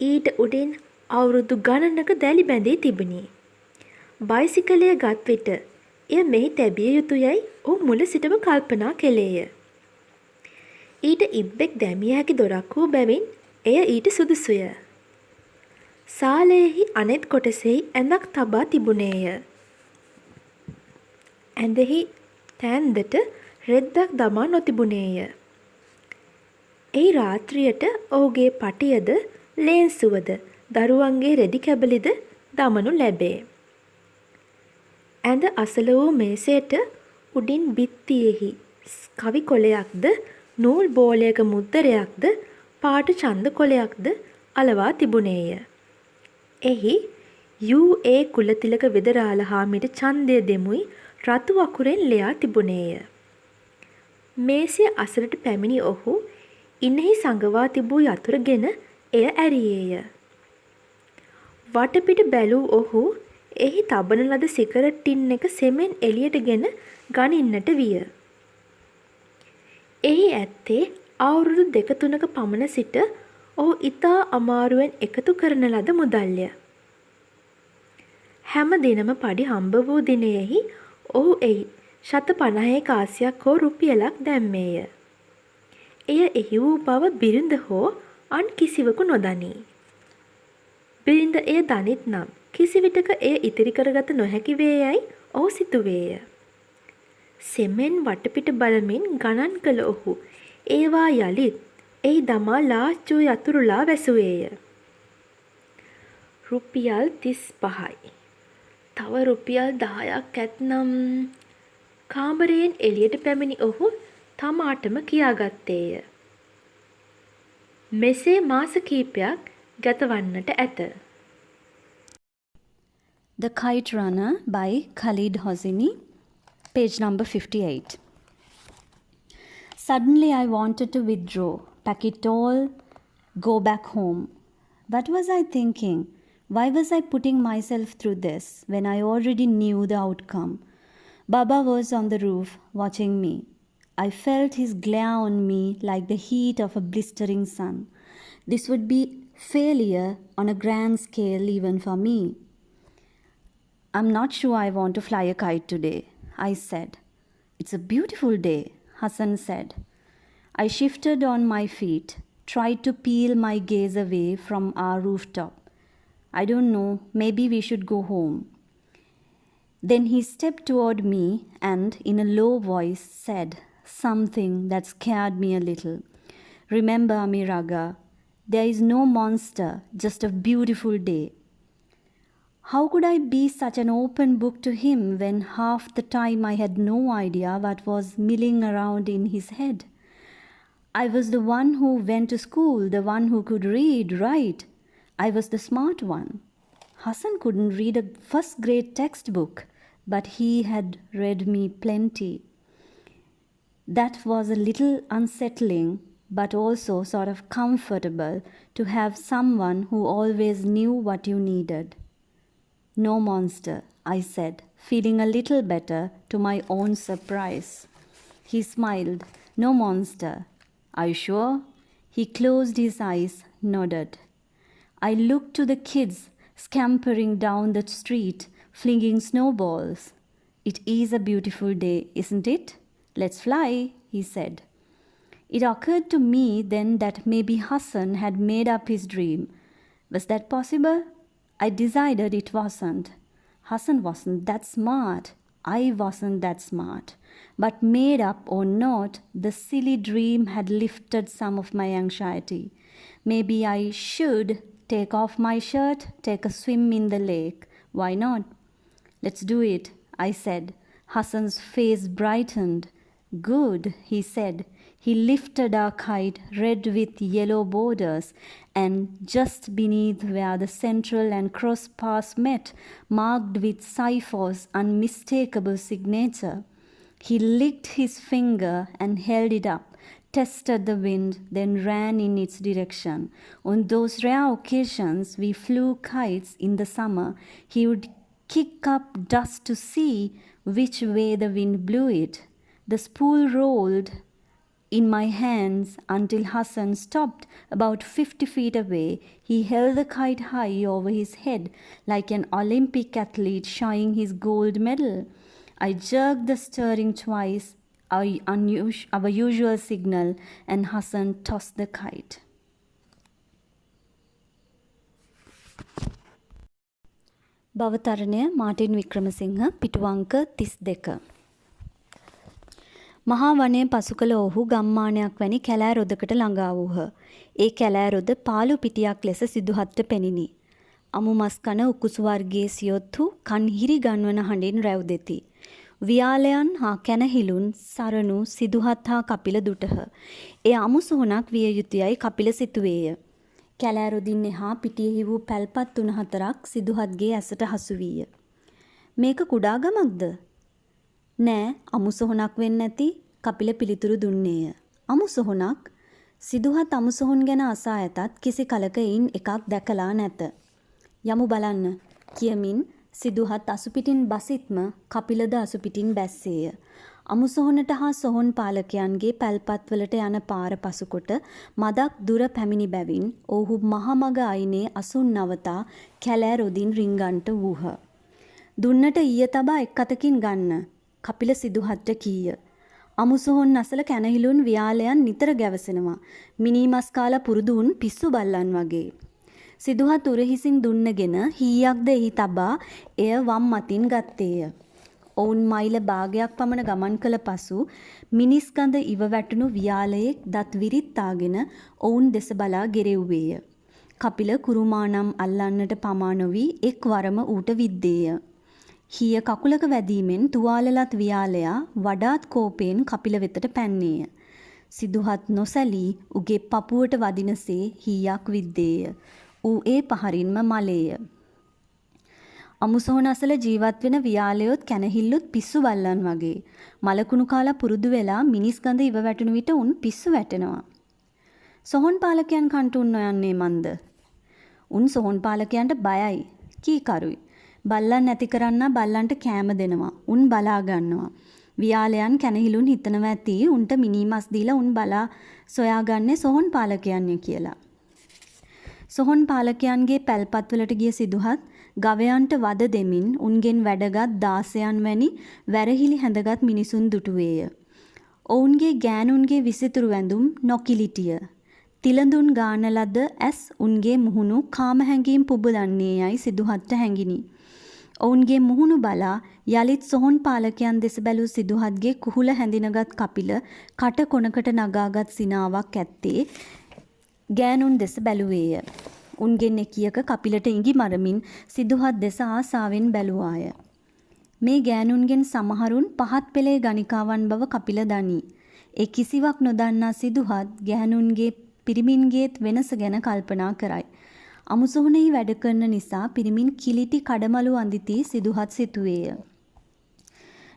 D: ඊට උඩින් අවුරුදු ගණනක දැලි බැඳී තිබුණි. බයිසිකලය ගත් විට එය මෙහි තැබිය යුතුයයි ඔහු මුල සිටම කල්පනා කෙළේය. ඊට ඉබ්බෙක් දැමිය හැකි දොරක් වූ බැවින් එය ඊට සුදුසුය. සාලයෙහි අනෙත් කොටසෙහි ඇඳක් තබා තිබුණේය. ඇඳෙහි තෑන්දට රෙද්දක් දමා නොතිබුණේය. එහි රාත්‍රියට ඔහුගේ පටියද ලේන්සුවද දරුවන්ගේ රෙදි කැබලිද දමනු ලැබේ. ඇඳ අසල වූ මේසයට උඩින් බිත්තියෙහි කවි කොළයක්ද නූල් බෝලයක මුද්දරයක්ද පාට ඡන්ද කොළයක්ද අලවා තිබුණේය. එහි යූ.ඒ. කුලතිලක වෙදරාළ හාමිට ඡන්දය දෙමුයි රතු අකුරෙන් ලියා තිබුණේය. මේසය අසලට පැමිණි ඔහු ඉනෙහි සඟවා තිබූ යතුරගෙන එය ඇරියේය. වටපිට බැලූ ඔහු එහි තබන ලද සිගරට් ටින් එක සෙමෙන් එළියට ගෙන ගනින්නට විය. එහි ඇත්තේ අවුරුදු 2-3ක පමණ සිට ඔහු ඉතා අමාරුවෙන් එකතු කරන ලද මුදල්ය. හැම දිනම පඩි හම්බ වූ දිනයෙහි ඔහු එහි 50 කාසියක් හෝ රුපියලක් දැම්මේය. එය එහි වූ බව බිරිඳ හෝ අන් කිසිවකු නොදනී. බිරිඳ එය දනිත් නම් කිසිවිටක එය ඉතිරි කරගත නොහැකි වේ යයි ඔහු සිතුවේය. සෙමෙන් වටපිට බලමින් ගණන් කළ ඔහු ඒවා යළිත් එහි දමා ලාච්චු යතුරුලා වැසුවේය. රුපියල් 35යි. තව රුපියල් 10ක් ඇත්නම් කාමරයෙන් එළියට පැමිණි ඔහු තමාටම කියාගත්තේය. මෙසේ මාස කීපයක් ගතවන්නට ඇත.
F: The Kite Runner by Khalid Hosseini, page number 58. Suddenly I wanted to withdraw, pack it all, go back home. What was I thinking? Why was I putting myself through this when I already knew the outcome? Baba was on the roof watching me. I felt his glare on me like the heat of a blistering sun. This would be failure on a grand scale even for me. I'm not sure I want to fly a kite today, I said. It's a beautiful day, Hassan said. I shifted on my feet, tried to peel my gaze away from our rooftop. I don't know, maybe we should go home. Then he stepped toward me and, in a low voice, said something that scared me a little. Remember, Amiraga, there is no monster, just a beautiful day. How could I be such an open book to him when half the time I had no idea what was milling around in his head? I was the one who went to school, the one who could read, write. I was the smart one. Hassan couldn't read a first-grade textbook, but he had read me plenty. That was a little unsettling, but also sort of comfortable to have someone who always knew what you needed. No monster, I said, feeling a little better to my own surprise. He smiled. No monster. Are you sure? He closed his eyes, nodded. I looked to the kids scampering down the street, flinging snowballs. It is a beautiful day, isn't it? Let's fly, he said. It occurred to me then that maybe Hassan had made up his dream. Was that possible? I decided it wasn't. Hassan wasn't that smart. I wasn't that smart. But made up or not, the silly dream had lifted some of my anxiety. Maybe I should take off my shirt, take a swim in the lake. Why not? Let's do it, I said. Hassan's face brightened. Good, he said. He lifted our kite, red with yellow borders, and just beneath where the central and cross paths met, marked with Saifor's unmistakable signature. He licked his finger and held it up, tested the wind, then ran in its direction. On those rare occasions we flew kites in the summer, he would kick up dust to see which way the wind blew it. The spool rolled in my hands until Hassan stopped about 50 feet away. He held the kite high over his head like an Olympic athlete showing his gold medal. I jerked the steering twice, our usual signal, and Hassan tossed the kite. භවතරණය මාටින් වික්‍රමසිංහ පිටුවංක 32. මහා වනයේ පසු කළ ඔහු ගම්මානයක් වැනි කැලෑ රොදකට ළඟා වූහ. ඒ කැලෑ රොද පාළු පිටියක් ලෙස සිදුහත්ට පෙනිනි. අමු මස් කන උකුසු වර්ගයේ සියොත්තු කන් හිරි ගන්වන හඬින් රැව් දෙති. වියාලයන් හා කැනහිලුන් සරණු සිදුහත් හා කපිල දුටහ. එය අමු සොහොනක් විය යුතුයයි කපිල සිතුවේය. කැලෑ රොදින් එහා පිටියෙහි වූ පැල්පත් 3-4ක් සිදුහත්ගේ ඇසට හසු වීය. මේක කුඩා ගමක්ද? නෑ, අමු සොහොනක් වෙන්න ඇති, කපිල පිළිතුරු දුන්නේය. අමු සොහොනක්? සිදුහත් අමු සොහොන් ගැන අසා ඇතත් කිසි කලක එයින් එකක් දැකලා නැත. යමු බලන්න කියමින් සිදුහත් අසුපිටින් බසිත්ම කපිලද අසුපිටින් බැස්සේය. අමු සොහොනට හා සොහොන් පාලකයන්ගේ පැල්පත්වලට යන පාර පසුකොට මදක් දුර පැමිණි බැවින් ඔහු මහමග අයිනේ අසුන් නවතා කැලෑ රොදින් රිංගන්ට වූහ. දුන්නට ඊය තබා එක් අතකින් ගන්න, කපිල සිදුහත්ට කීය. අමු සොහොන් අසල කැනහිලුන් වියාලයන් නිතර ගැවසෙනවා. මිනීමස් කාලා පුරුදු වුන් පිස්සු බල්ලන් වගේ. සිදුහත් උරහිසින් දුන්නගෙන හීයක්ද එහි තබා එය වම් මතින් ගත්තේය. ඔවුන් මයිල භාගයක් පමණ ගමන් කළ පසු මිනිස් ගඳ ඉව වැටුණු වියාලයෙක් දත් විරිත්තාගෙන ඔවුන් දෙස බලා ගෙරෙව්වේය. කපිල කුරුමානම් අල්ලන්නට පමා නොවී එක් වරම ඌට විද්දේය. හීය කකුලක වැදීමෙන් තුවාලලත් වියාලයා වඩාත් කෝපයෙන් කපිල වෙතට පැන්නේය. සිදුහත් නොසැලී උගේ පපුවට වදිනසේ හීයක් විද්දේය. ඌ ඒ පහරින්ම මලේය. අමුසොහොන අසල ජීවත් වෙන වියාලයොත් කැනහිල්ලුත් පිස්සු බල්ලන් වගේ. මලකුණු කාලා පුරුදු වෙලා මිනිස් ගඳ ඉව වැටුණු විට උන් පිස්සු වැටෙනවා. සොහොන් පාලකයන් කන්ට උන් නොයන්නේ මන්ද? උන් සොහොන් පාලකයන්ට බයයි, කීකරුයි. බල්ලන් නැති කරන්න බල්ලන්ට කෑම දෙනවා. උන් බලා ගන්නවා. වියාලයන් කැනහිලුන් හිතනවා ඇති උන්ට මිනිමස් දීලා උන් බලා සොයාගන්නේ සොහොන් පාලකයන්ය කියලා. සොහොන් පාලකයන්ගේ පැල්පත්වලට ගිය සිදුහත් ගවයන්ට වද දෙමින් උන්ගෙන් වැඩගත් දාසයන් වැනි වැරහිලි හැඳගත් මිනිසුන් දුටුවේය. ඔවුන්ගේ ගෑනුන්ගේ විසිතුරු වැඳුම් නොකිලිටිය. තිලඳුන් ගාන ලද ඇස් උන්ගේ මුහුණු කාම හැඟීම් පුබුදන්නේ යයි සිදුහත්ට හැඟිනි. ඔවුන්ගේ මුහුණු බලා යලිත් සොහොන් පාලකයන් දෙස බැලූ සිදුහත්ගේ කුහුල හැඳිනගත් කපිල කට කොනකට නගාගත් සිනාවක් ඇත්තේ ගෑනුන් දෙස බැලුවේය. උන්ගෙන් එකියක කපිලට ඉඟි මරමින් සිදුහත් දෙස ආසාවෙන් බැලුවාය. මේ ගෑනුන්ගෙන් සමහරුන් පහත් පෙළේ ගණිකාවන් බව කපිල දනී. ඒ කිසිවක් නොදන්නා සිදුහත් ගෑනුන්ගේ පිරිමින්ගේත් වෙනස ගැන කල්පනා කරයි. අමුසොහොනෙහි වැඩ කරන නිසා පිරිමින් කිලිටි කඩමලු අඳිති සිදුහත් සිතුවේය.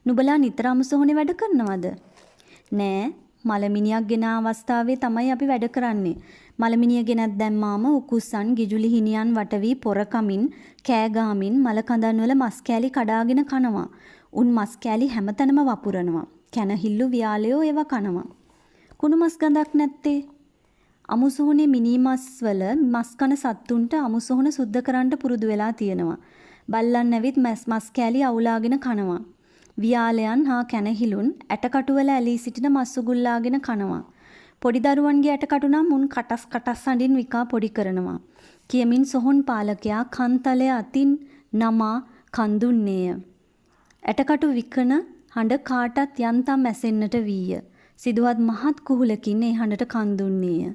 F: නුඹලා නිතර අමුසොහොනේ වැඩ කරනවද? නෑ, මලමිනියක් ගෙන අවස්ථාවේ තමයි අපි වැඩ කරන්නේ. මලමිනිය ගෙනත් දැම්මාම උකුස්සන් ගිජුලි හිනියන් වට වී පොර කමින් කෑ ගහමින් මල කඳන් වල මස් කෑලි කඩාගෙන කනවා. උන් මස් කෑලි හැමතැනම වපුරනවා. කැනහිල්ලු වියාලයෝ ඒවා කනවා. කුණු මස් ගඳක් නැත්තේ? අමුසොහොනේ මිනිමස් වල මස් කන සත්තුන්ට අමුසොහොන සුද්ධ කරන්න පුරුදු වෙලා තියෙනවා. බල්ලන් නැවිත් මස් කෑලි අවුලාගෙන කනවා. වියාලයන් හා කැනහිලුන් ඇටකටුවල ඇලී සිටින මස් උගුල්ලාගෙන කනවා. පොඩි දරුවන්ගේ ඇටකටු නම් උන් කටස් කටස් හඬින් විකා පොඩි කරනවා. කියමින් සොහොන් පාලකයා කන්තලය අතින් නමා කන් දුන්නේය. ඇටකටු විකන හඬ කාටත් යන්තම් ඇසෙන්නට වීය. සිදුවත් මහත් කුහුලකින් ඒ හඬට කන් දුන්නේය.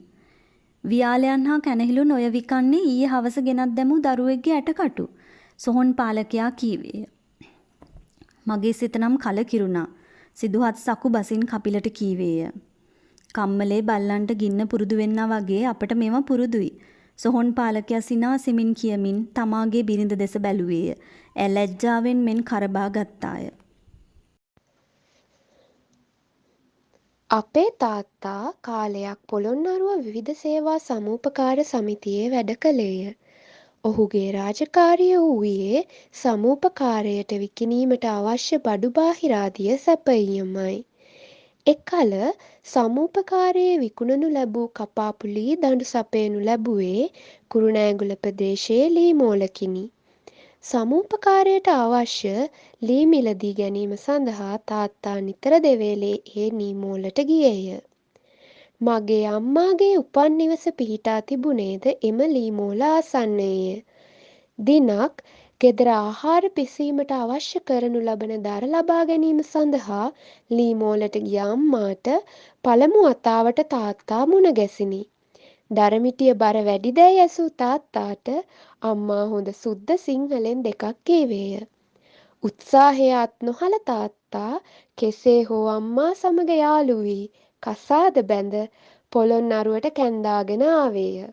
F: වියාලයන් හා කැනහිලුන් ඔය විකන්නේ ඊයේ හවස ගෙනත් දැමූ දරුවෙක්ගේ ඇටකටු. සොහොන් පාලකයා කීවේය. මගේ සිත නම් කලකිරුණා. සිදුහත් සකු බසින් කපිලට කීවේය. කම්මලේ බල්ලන්ට ගින්න පුරුදු වෙන්නා වගේ අපට මේවා පුරුදුයි. සොහොන් පාලකයා සිනාසෙමින් කියමින් තමාගේ බිරිඳ දෙස බැලුවේය. ඇය ලැජ්ජාවෙන් මෙන් කරබා ගත්තාය.
D: අපේ තාත්තා කාලයක් පොළොන්නරුව විවිධ සේවා සමූපකාර සමිතියේ වැඩ කළේය. ඔහුගේ රාජකාරිය වූයේ සමූපකාරයට විකිණීමට අවශ්‍ය බඩු බාහිරාදිය සැපයීමයි.
G: එකල සමූපකාරයේ විකුණනු ලැබූ කපාපු ලී දඬු සපයනු ලැබුවේ කුරුණෑගල ප්‍රදේශයේ ලී මෝලකිනි. සමූපකාරයට අවශ්‍ය ලී මිලදී ගැනීම සඳහා තාත්තා නිතර දෙවේලේ ඒ ලී මෝලට ගියේය. මගේ අම්මාගේ උපන් නිවස පිහිටා තිබුණේද එම ලී මෝල ආසන්නයේය. දිනක් ගෙදර ආහාර පිසීමට අවශ්‍ය කරනු ලබන දර ලබා ගැනීම සඳහා ලී මෝලට ගිය අම්මාට පළමු වතාවට තාත්තා මුණ ගැසිණි. දරමිටිය බර වැඩිදැයි ඇසූ තාත්තාට අම්මා හොඳ සුද්ද සිංහලෙන් දෙකක් කීවේය. උත්සාහය අත් නොහල තාත්තා කෙසේ හෝ අම්මා සමග යාළු වී කසාද බැඳ පොළොන්නරුවට කැන්දාගෙන ආවේය.